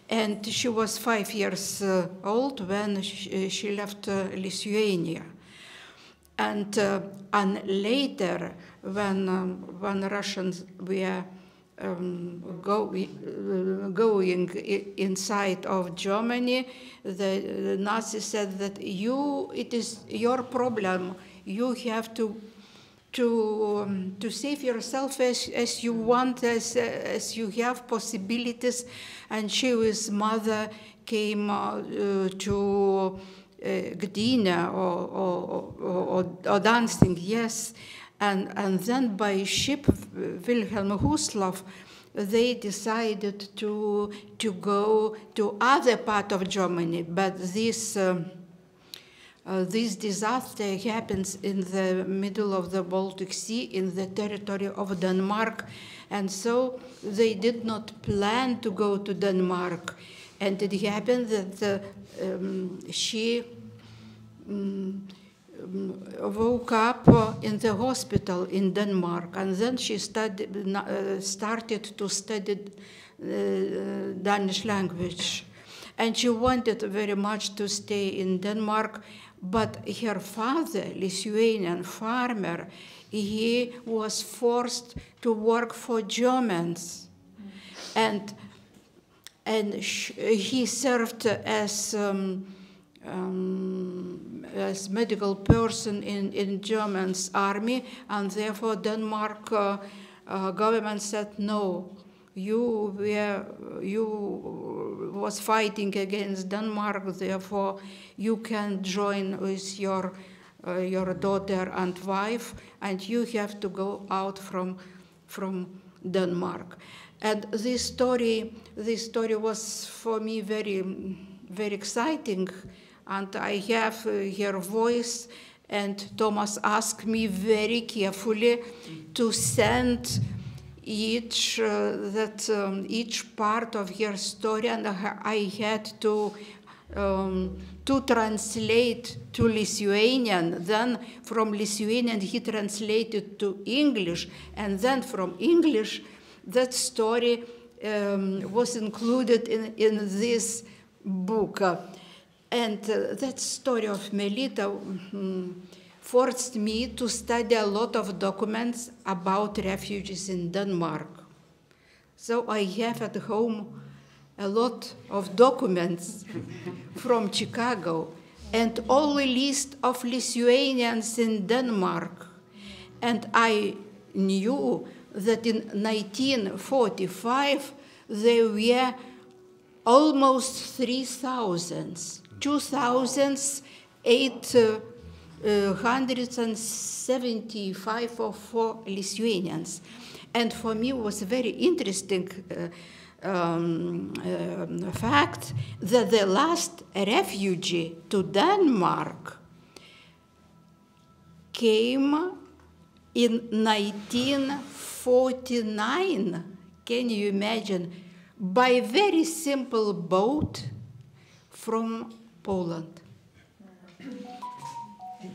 And she was 5 years old when she left Lithuania. And later, when Russians were going inside of Germany, the Nazis said that it is your problem. You have to save yourself as you want, as you have possibilities. And she with mother came to Gdynia or Dancing, yes. And then by ship, Wilhelm Gustloff, they decided to go to other part of Germany. But this disaster happens in the middle of the Baltic Sea, in the territory of Denmark. And so they did not plan to go to Denmark. And it happened that she woke up in the hospital in Denmark, and then she started to study Danish language. And she wanted very much to stay in Denmark, but her father, Lithuanian farmer, he was forced to work for Germans. And he served as medical person in German's army, and therefore Denmark government said no. You was fighting against Denmark, therefore you can join with your daughter and wife, and you have to go out from Denmark. And this story was for me very, very exciting. And I have her voice, and Thomas asked me very carefully to send each part of her story, and I had to translate to Lithuanian. Then from Lithuanian he translated to English, and then from English that story was included in this book. And that story of Melita forced me to study a lot of documents about refugees in Denmark. So I have at home a lot of documents from Chicago and all the list of Lithuanians in Denmark. And I knew that in 1945 there were almost 3,000, 2,875 or 4 Lithuanians. And for me it was a very interesting fact that the last refugee to Denmark came in 1949. Can you imagine? By very simple boat from Poland.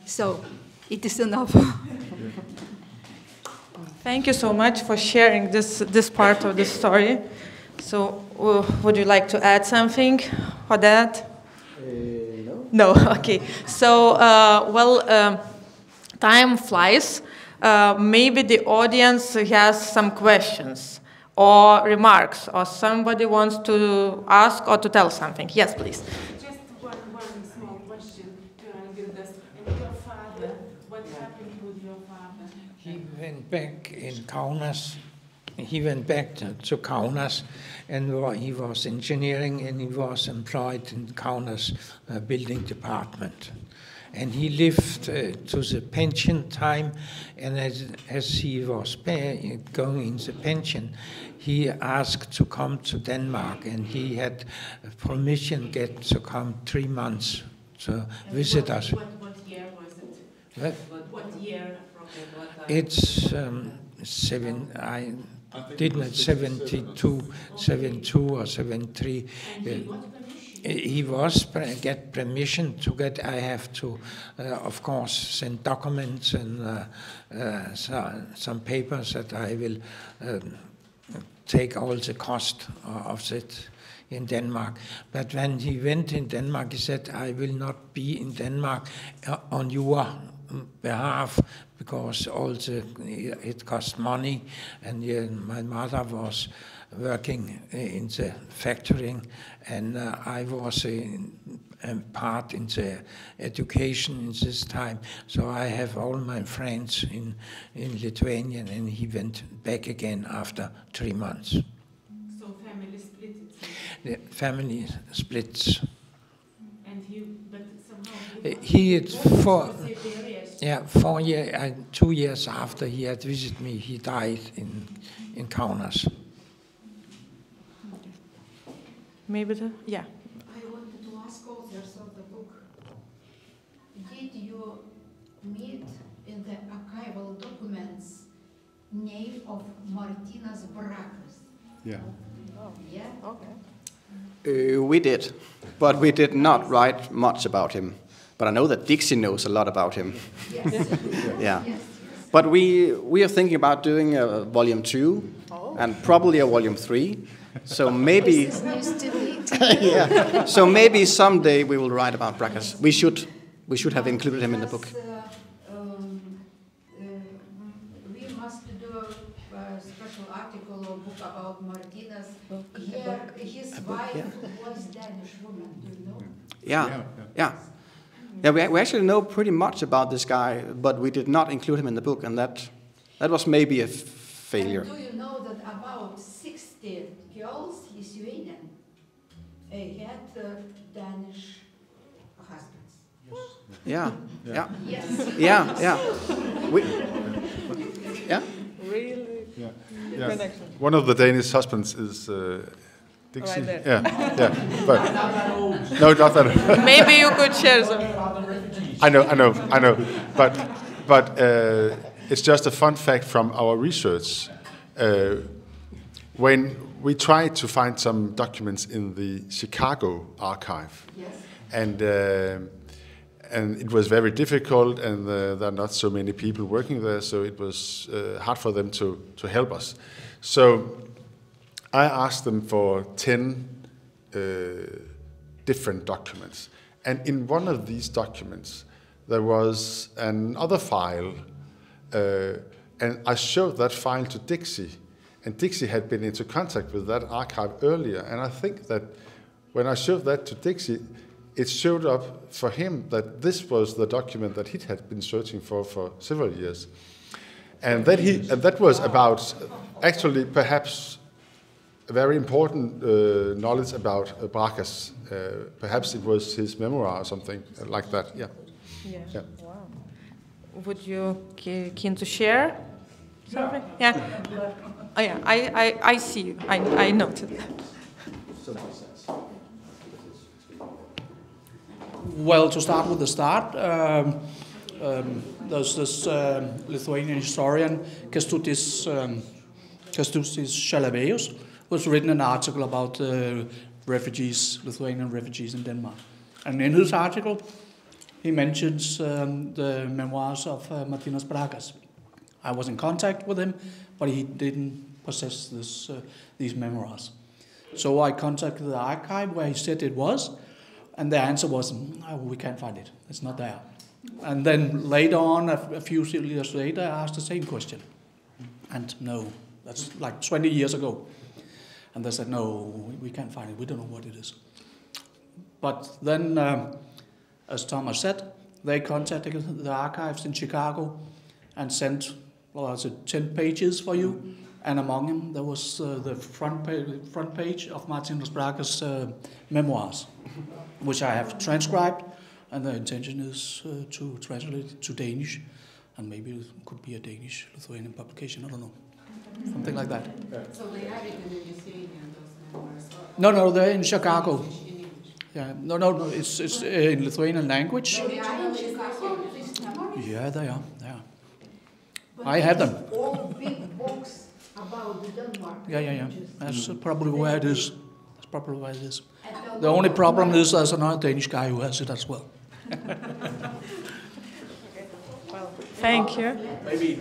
So it is enough. Thank you so much for sharing this part of the story. So would you like to add something for that? No. No, okay. So, time flies. Maybe the audience has some questions or remarks, or somebody wants to ask or to tell something. Yes, please. Just one small question to Algirdas. And your father, what happened with your father? He went back in Kaunas. He went back to Kaunas, and he was engineering, and he was employed in Kaunas building department. And he lived to the pension time, and as he was going in the pension, he asked to come to Denmark, and he had permission to come 3 months to visit us. What year was it? What year? It's I didn't 72 or 73. He was get permission to get. I have to, of course, send documents and some papers that I will take all the cost of it in Denmark. But when he went in Denmark, he said, "I will not be in Denmark on your behalf, because it cost money, and my mother was working in the factory, and I was part in the education in this time. So I have all my friends in Lithuania," and he went back again after 3 months. So family split itself? The family splits. And but somehow he had 2 years after he had visited me, he died in Kaunas. Maybe yeah. I wanted to ask authors of the book, did you meet in the archival documents name of Martynas Brakas? Yeah. Oh, yeah? Okay. We did, but we did not write much about him. But I know that Dixie knows a lot about him. Yes. Yeah. But we are thinking about doing a volume 2 and probably a volume 3. So maybe yeah. So maybe someday we will write about Brakas. We should have included him in the book. We must do a special article or book about Martynas. His wife was Danish woman, do you know? Yeah, we actually know pretty much about this guy, but we did not include him in the book, and that was maybe a failure. And do you know that about 60 girls, Lithuanian, had Danish husbands? Yeah. Yes. Yeah. Really? Yeah. One of the Danish husbands is Dixie. Right there. Yeah. But no, not that. Maybe you could share some. I know. But it's just a fun fact from our research. When we tried to find some documents in the Chicago archive, and it was very difficult, and there are not so many people working there, so it was hard for them to help us. So I asked them for 10 different documents. And in one of these documents, there was another file, and I showed that file to Dixie, and Dixie had been into contact with that archive earlier, and I think that when I showed that to Dixie, it showed up for him that this was the document that he had been searching for several years. And that was about, actually, perhaps a very important knowledge about Bragas. Perhaps it was his memoir or something like that. Yeah. Yeah. Wow. Would you keen to share something? Yeah. Oh yeah. I see you. I noted that. Well, to start with the start. There's this Lithuanian historian, Kęstutis Šalavėjus, who's written an article about refugees, Lithuanian refugees in Denmark. And in his article, he mentions the memoirs of Martynas Bragas. I was in contact with him, but he didn't possess these memoirs. So I contacted the archive where he said it was, and the answer was, oh, we can't find it, it's not there. And then later on, a few years later, I asked the same question. And no, that's like 20 years ago. And they said, no, we can't find it, we don't know what it is. But then, as Thomas said, they contacted the archives in Chicago and sent, 10 pages for you. And among them, there was the front page of Martynas Bragas' memoirs, which I have transcribed. And the intention is to translate it to Danish, and maybe it could be a Danish-Lithuanian publication, I don't know. Something like that. So they are written in Lithuanian, those memoirs? No, they're in Chicago. Yeah, no, it's in Lithuanian language. They are in Chicago? Yeah, they are. I have them. All big books about Denmark. Yeah. That's probably where it is. The only problem is there's another Danish guy who has it as well. Thank you. Maybe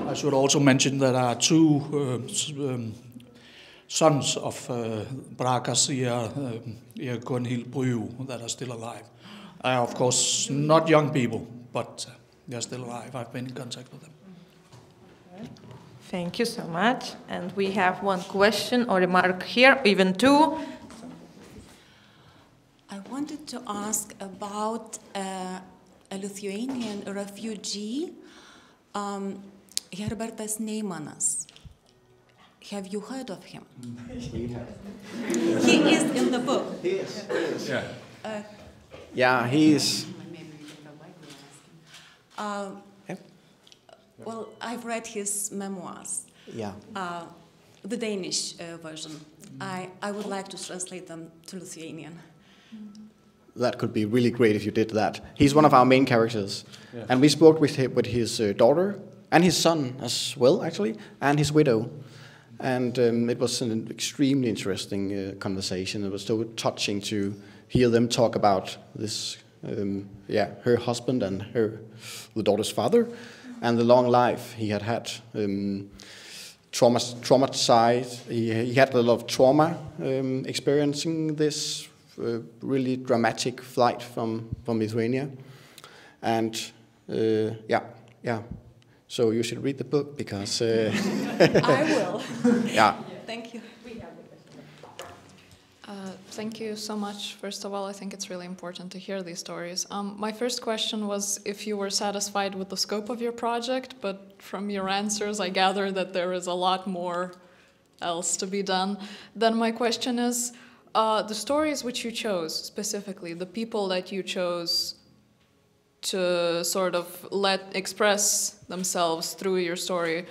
I should also mention that there are two sons of Bragas here, Gunhild Bryge, that are still alive. Of course, not young people, but they're still alive. I've been in contact with them. Thank you so much. And we have one question or remark here, even two. I wanted to ask about a Lithuanian refugee, Herbertas Neimanas. Have you heard of him? We have. He is in the book. He is. Yeah. He is. Well, I've read his memoirs. Yeah. The Danish version. I would like to translate them to Lithuanian. That could be really great if you did that. He's one of our main characters. Yeah. And we spoke with his daughter and his son as well, actually, and his widow. And it was an extremely interesting conversation. It was so touching to hear them talk about this, her husband and the daughter's father, and the long life he had had. Traumatized. He had a lot of trauma experiencing this really dramatic flight from Lithuania. And so you should read the book because... I will. Yeah. Thank you. Thank you so much. First of all, I think it's really important to hear these stories. My first question was if you were satisfied with the scope of your project, but from your answers, I gather that there is a lot more else to be done. Then my question is, the stories which you chose, specifically, the people that you chose to sort of express themselves through your story,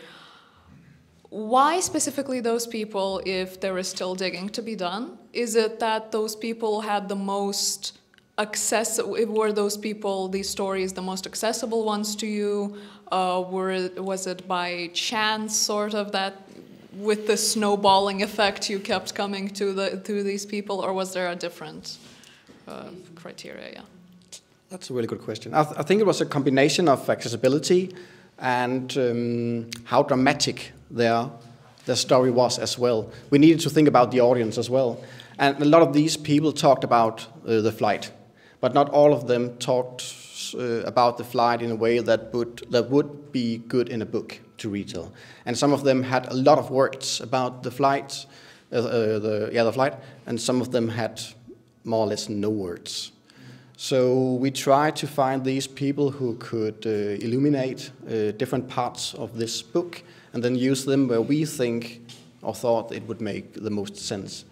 why specifically those people if there is still digging to be done? Is it that those people had the most were those people, these stories, the most accessible ones to you? Was it by chance sort of that with the snowballing effect you kept coming to these people, or was there a different criteria? Yeah. That's a really good question. I think it was a combination of accessibility and how dramatic their story was as well. We needed to think about the audience as well. And a lot of these people talked about the flight, but not all of them talked about the flight in a way that would be good in a book to retell. And some of them had a lot of words about the flight, the flight, and some of them had more or less no words. So we tried to find these people who could illuminate different parts of this book and then use them where we think or thought it would make the most sense.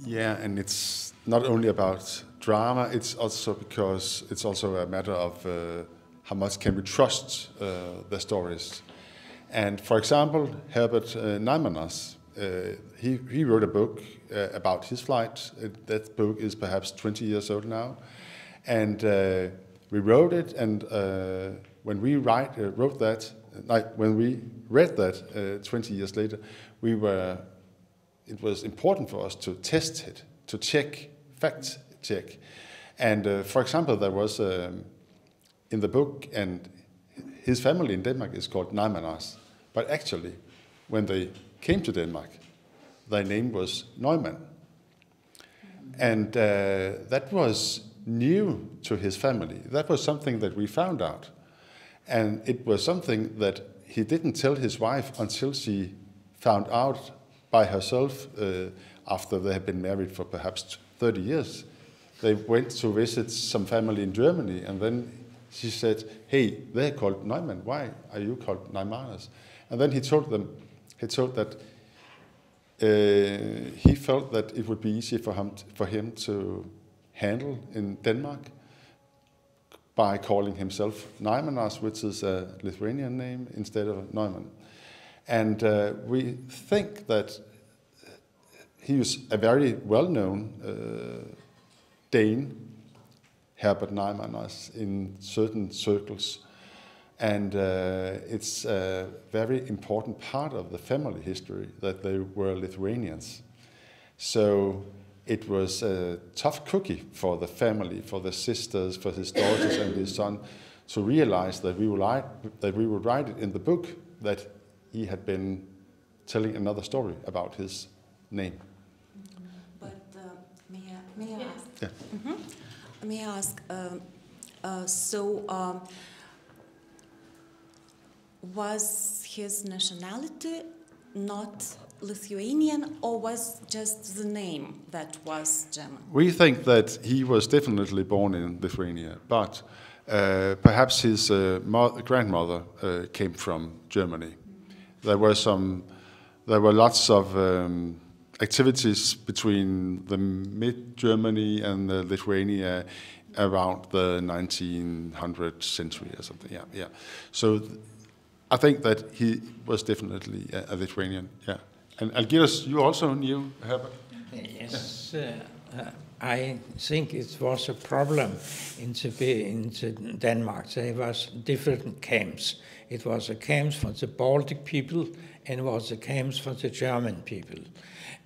Yeah, and it's not only about drama, it's also because it's also a matter of how much can we trust the stories. And for example, Herbert Neimanas, he wrote a book about his flight. That book is perhaps 20 years old now. And we wrote it, and when we read that 20 years later, it was important for us to test it, to fact check. And for example, there was in the book, and his family in Denmark is called Neimanas, but actually, when they came to Denmark, their name was Neumann. And that was new to his family. That was something that we found out. And it was something that he didn't tell his wife until she found out by herself after they had been married for perhaps 30 years. They went to visit some family in Germany, and then she said, "Hey, they're called Neumann. Why are you called Neimanas?" And then he told that he felt that it would be easy for him to handle in Denmark by calling himself Neimanas, which is a Lithuanian name, instead of Neumann. And we think that he was a very well-known Dane, Herbert Neimanas, in certain circles. And it's a very important part of the family history that they were Lithuanians. So it was a tough cookie for the family, for the sisters, for his daughters and his son, to realize that we would write it in the book that he had been telling another story about his name. But may I ask? Yeah. Mm-hmm. May I ask? Was his nationality not Lithuanian, or was just the name that was German? We think that he was definitely born in Lithuania, but perhaps his grandmother came from Germany. There were lots of activities between the mid-Germany and Lithuania around the 1900th century or something. Yeah. So I think that he was definitely a Lithuanian. Yeah. And Algirdas, you also knew Herbert? Yes, I think it was a problem in Denmark. There was different camps. It was a camp for the Baltic people and it was a camp for the German people.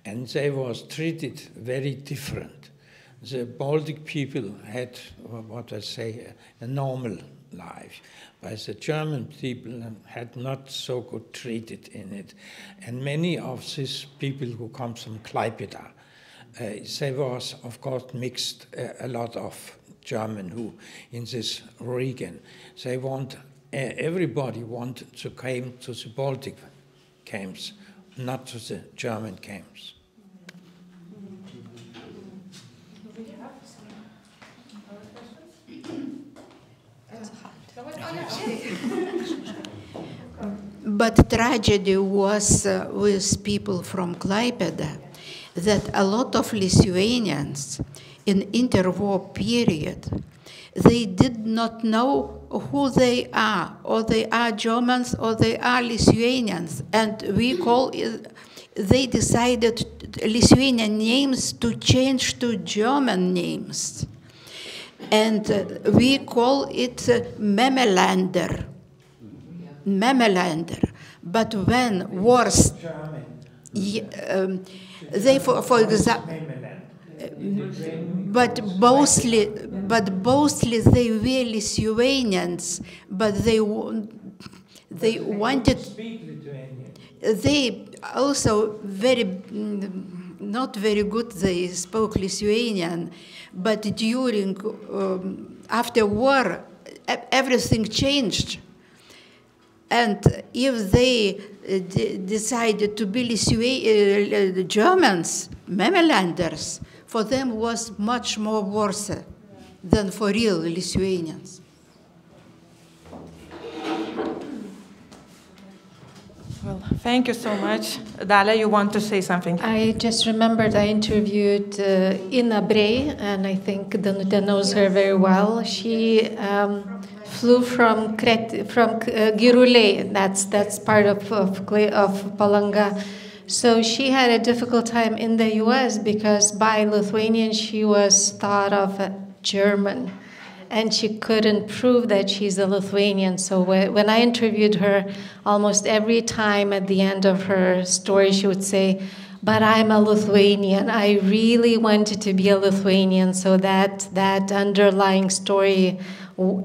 And they was treated very different. The Baltic people had, a normal life, but the German people had not so good treated in it. And many of these people who come from Klaipėda, they was, of course, mixed a lot of German who in this region. They everybody wanted to come to the Baltic camps, not to the German camps. But tragedy was with people from Klaipėda that a lot of Lithuanians in interwar period, they did not know who they are, or they are Germans, or they are Lithuanians, and they decided Lithuanian names to change to German names. And we call it Memelander. But when wars, they, for example, but mostly they were Lithuanians, but they wanted. They also very not very good they spoke Lithuanian, but during, after war, everything changed. And if they decided to be Germans, Memelanders, for them was much more worse than for real Lithuanians. Well, thank you so much. Dalia, you want to say something? I just remembered I interviewed Ina Brey, and I think Danute knows her very well. She flew from Giruliai, that's part of Palanga. So she had a difficult time in the US because by Lithuanian she was thought of a German. And she couldn't prove that she's a Lithuanian. So when I interviewed her, almost every time at the end of her story, she would say, but I'm a Lithuanian. I really wanted to be a Lithuanian. So that underlying story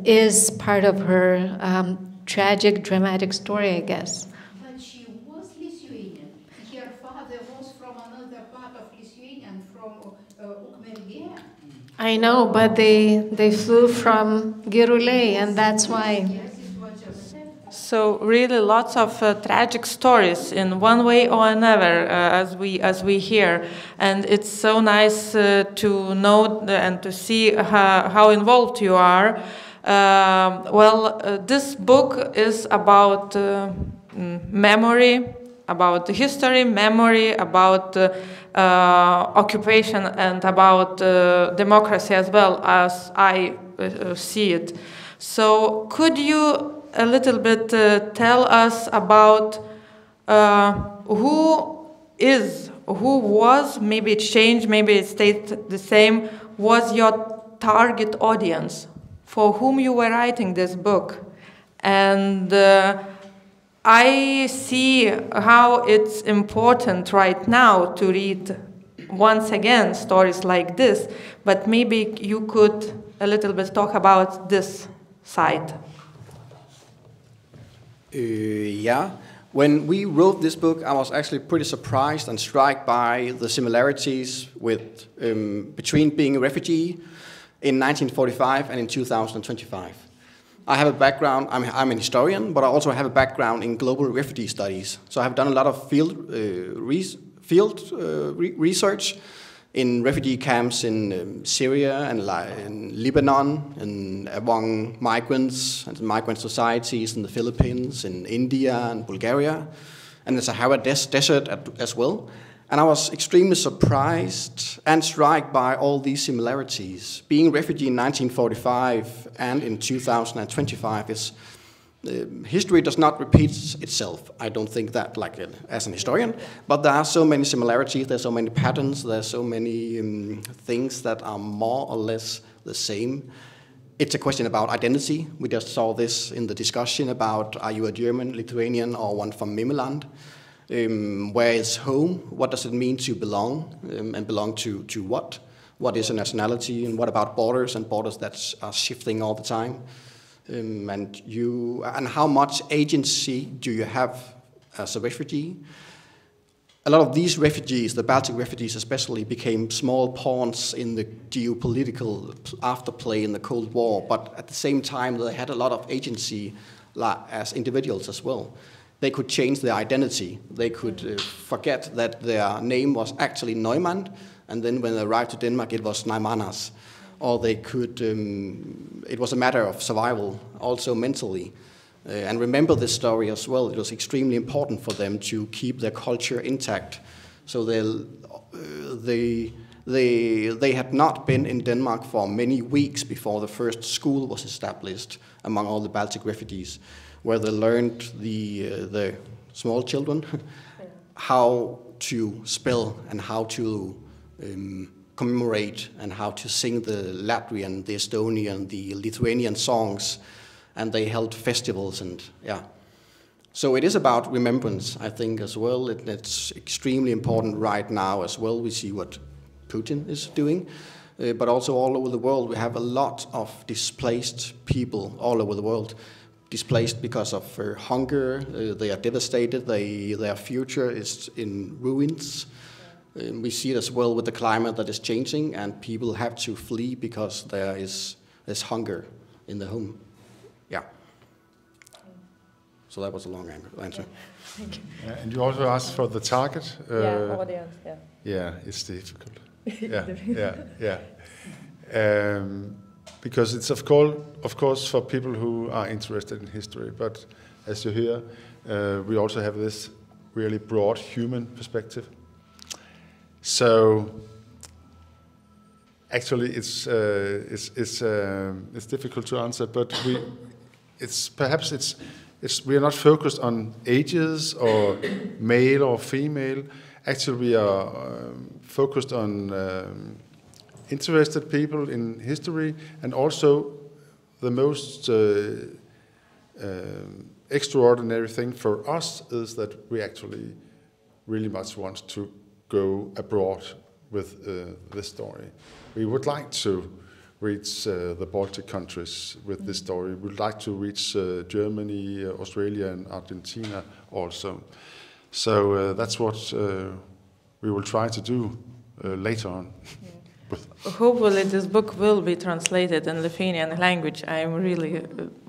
is part of her tragic, dramatic story, I guess. But she was Lithuanian. Her father was from another part of Lithuania, from Ukmergė. I know, but they flew from Giruliai, and that's why. So really lots of tragic stories in one way or another as we hear, and it's so nice to know and to see how involved you are. This book is about memory, about history, memory, about occupation, and about democracy as well, as I see it. So could you a little bit tell us about who was, maybe it changed, maybe it stayed the same, was your target audience for whom you were writing this book? And I see how it's important right now to read once again stories like this, but maybe you could a little bit talk about this side. Yeah. When we wrote this book, I was actually pretty surprised and struck by the similarities with between being a refugee in 1945 and in 2025. I have a background, I'm an historian, but I also have a background in global refugee studies. So I have done a lot of field research in refugee camps in Syria and in Lebanon, and among migrants and migrant societies in the Philippines, in India and Bulgaria, and the Sahara Desert as well. And I was extremely surprised and struck by all these similarities. Being a refugee in 1945 and in 2025 is history does not repeat itself. I don't think that, like as an historian, but there are so many similarities, there's so many patterns, there's so many things that are more or less the same. It's a question about identity. We just saw this in the discussion about, are you a German, Lithuanian, or one from Memeland? Where is home? What does it mean to belong? And belong to what? What is a nationality? And what about borders and borders that are shifting all the time? And how much agency do you have as a refugee? A lot of these refugees, the Baltic refugees especially, became small pawns in the geopolitical afterplay in the Cold War, but at the same time they had a lot of agency as individuals as well. They could change their identity. They could forget that their name was actually Neumann, and then when they arrived to Denmark, it was Neumannas. Or they could, it was a matter of survival, also mentally. And remember this story as well. It was extremely important for them to keep their culture intact. So they had not been in Denmark for many weeks before the first school was established among all the Baltic refugees, where they learned the small children how to spell and how to commemorate and how to sing the Latvian, the Estonian, the Lithuanian songs, and they held festivals and yeah. So it is about remembrance, I think, as well. It's extremely important right now as well. We see what Putin is doing, but also all over the world we have a lot of displaced people all over the world. Displaced because of hunger, they are devastated, their future is in ruins. We see it as well with the climate that is changing, and people have to flee because there's hunger in the home. Yeah. So that was a long answer. Thank you. And you also asked for the target. Audience. Yeah. Yeah, it's difficult. Yeah. Because it's of course for people who are interested in history, but as you hear, we also have this really broad human perspective. So actually, it's difficult to answer, but we are not focused on ages or male or female. Actually, we are focused on interested people in history, and also the most extraordinary thing for us is that we actually really much want to go abroad with this story. We would like to reach the Baltic countries with this story. We would like to reach Germany, Australia, and Argentina also. So that's what we will try to do later on. Hopefully this book will be translated in Lithuanian language. I am really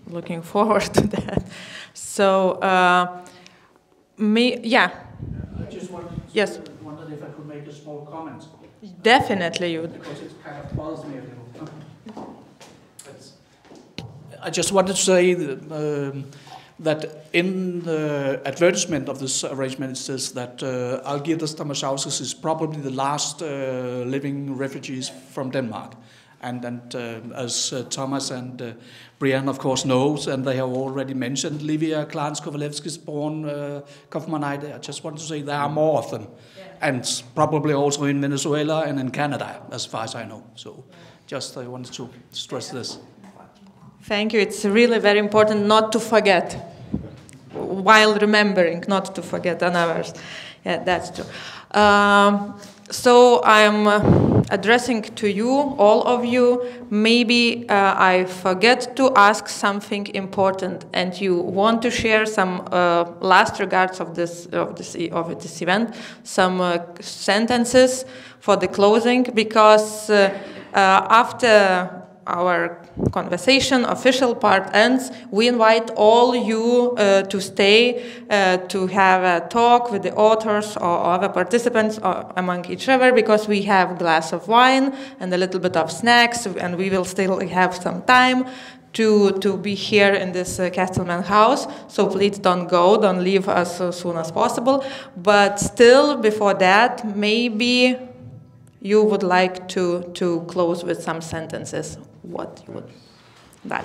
looking forward to that. So, yeah. I just wondered if I could make a small comment. Definitely you. Because it kind of bothers me a little. I just wanted to say that in the advertisement of this arrangement it says that Algirdas Tamašauskas is probably the last living refugees from Denmark. And as Thomas and Brian, of course, knows, and they have already mentioned, Livia Clarence-Kovalevsky is born Kaufmanite. I just want to say there are more of them. Yeah. And probably also in Venezuela and in Canada, as far as I know. So just I wanted to stress this. Thank you. It's really very important not to forget, while remembering, not to forget others. Yeah, that's true. So I'm addressing to you, all of you. Maybe I forget to ask something important, and you want to share some last regards of this event, some sentences for the closing, because after our conversation, official part ends, we invite all you to stay, to have a talk with the authors or other participants or among each other, because we have a glass of wine and a little bit of snacks, and we will still have some time to be here in this Castleman house. So please don't go, don't leave as soon as possible. But still, before that, maybe you would like to close with some sentences. What you would like?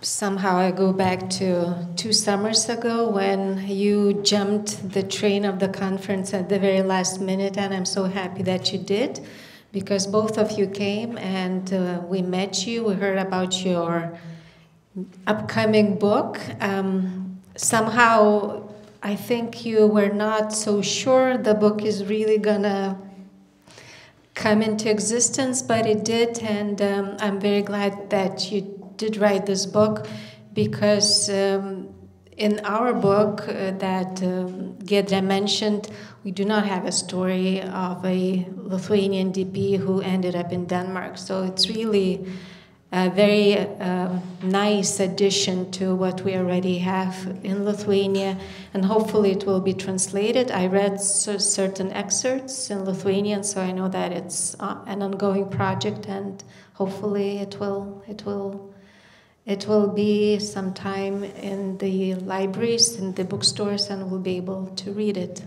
Somehow I go back to 2 summers ago when you jumped the train of the conference at the very last minute, and I'm so happy that you did, because both of you came and we met you, we heard about your upcoming book. Somehow I think you were not so sure the book is really gonna come into existence, but it did, and I'm very glad that you did write this book, because in our book that Giedrė mentioned, we do not have a story of a Lithuanian DP who ended up in Denmark. So it's really a very nice addition to what we already have in Lithuania, and hopefully it will be translated. I read certain excerpts in Lithuanian, so I know that it's an ongoing project, and hopefully it will be sometime in the libraries, in the bookstores, and we'll be able to read it.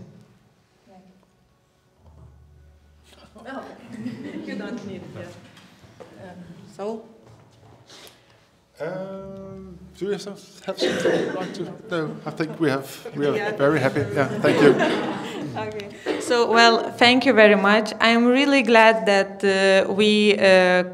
No, you don't need it. So. Do you have something you'd like to? No, I think we are very happy. Yeah, thank you. Okay. So, well, thank you very much. I'm really glad that we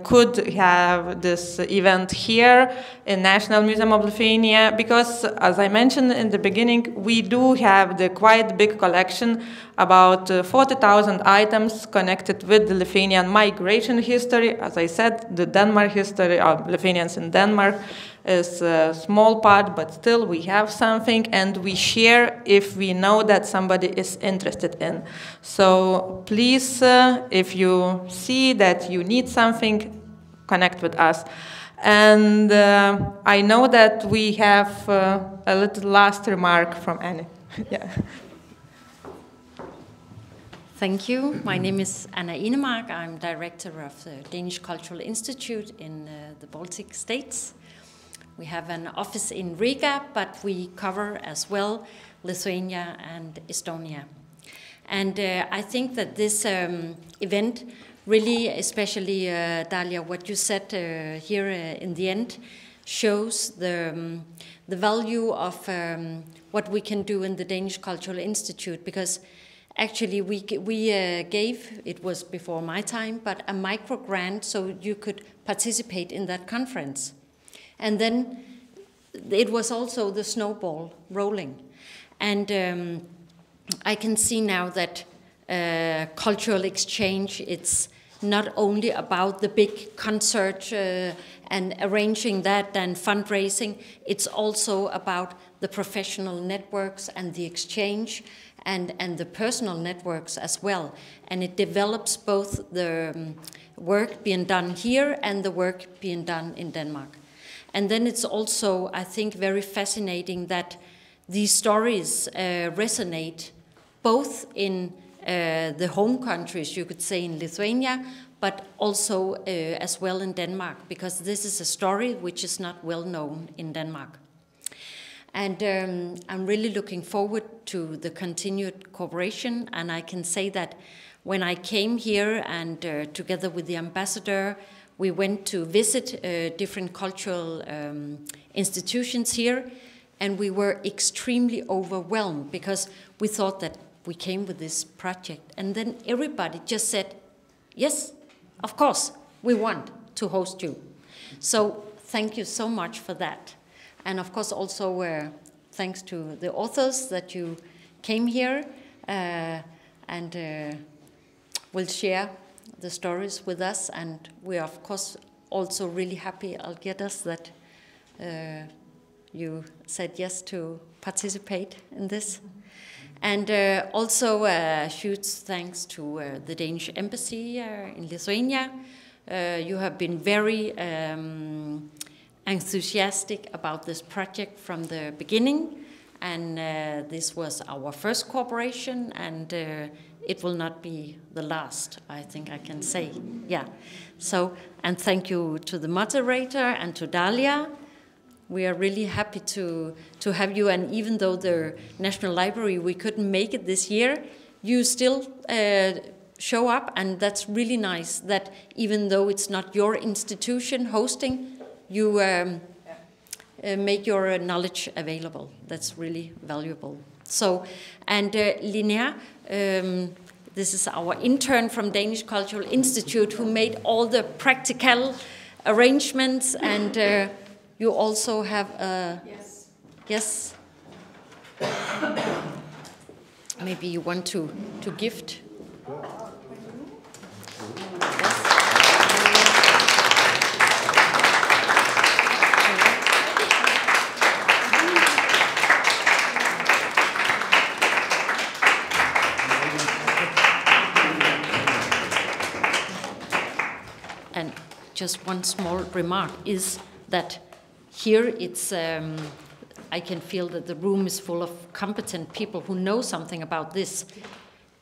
could have this event here in National Museum of Lithuania, because, as I mentioned in the beginning, we do have the quite big collection, about 40,000 items connected with the Lithuanian migration history, as I said, the Denmark history of Lithuanians in Denmark, is a small part, but still we have something, and we share if we know that somebody is interested in. So please, if you see that you need something, connect with us. And I know that we have a little last remark from Annie. Yeah. Thank you. My name is Anna Enemark. I'm director of the Danish Cultural Institute in the Baltic states. We have an office in Riga, but we cover as well Lithuania and Estonia. And I think that this event really, especially Dalia, what you said here in the end, shows the value of what we can do in the Danish Cultural Institute, because actually we gave, it was before my time, but a micro grant so you could participate in that conference. And then it was also the snowball rolling. And I can see now that cultural exchange, it's not only about the big concert and arranging that and fundraising, it's also about the professional networks and the exchange and the personal networks as well. And it develops both the work being done here and the work being done in Denmark. And then it's also, I think, very fascinating that these stories resonate both in the home countries, you could say in Lithuania, but also as well in Denmark, because this is a story which is not well known in Denmark. And I'm really looking forward to the continued cooperation, and I can say that when I came here and together with the ambassador, we went to visit different cultural institutions here, and we were extremely overwhelmed because we thought that we came with this project, and then everybody just said, yes, of course, we want to host you. So thank you so much for that. And of course also thanks to the authors that you came here and will share the stories with us. And we are of course also really happy, Algirdas, that you said yes to participate in this. And also huge thanks to the Danish Embassy in Lithuania. You have been very enthusiastic about this project from the beginning, and this was our first cooperation, and it will not be the last, I think I can say. Yeah. So, and thank you to the moderator and to Dalia. We are really happy to have you, and even though the National Library, we couldn't make it this year, you still show up, and that's really nice that even though it's not your institution hosting, you make your knowledge available. That's really valuable. So, and Linnea, this is our intern from Danish Cultural Institute who made all the practical arrangements, and you also have a... Yes. Yes? Maybe you want to gift? And just one small remark is that here it's, I can feel that the room is full of competent people who know something about this.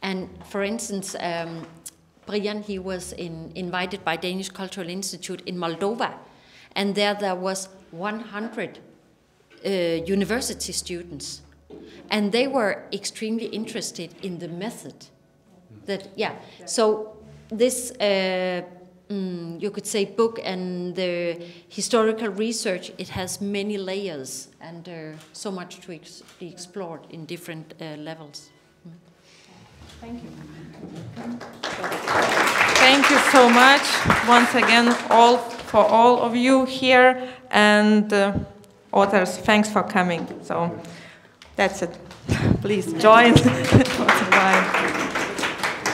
And for instance, Brian, he was invited by Danish Cultural Institute in Moldova, and there was 100 university students, and they were extremely interested in the method. That, yeah, so this you could say book and the historical research, it has many layers and so much to be explored in different levels. Thank you. Thank you so much once again for all of you here, and authors, thanks for coming. So that's it. Please join. Bye.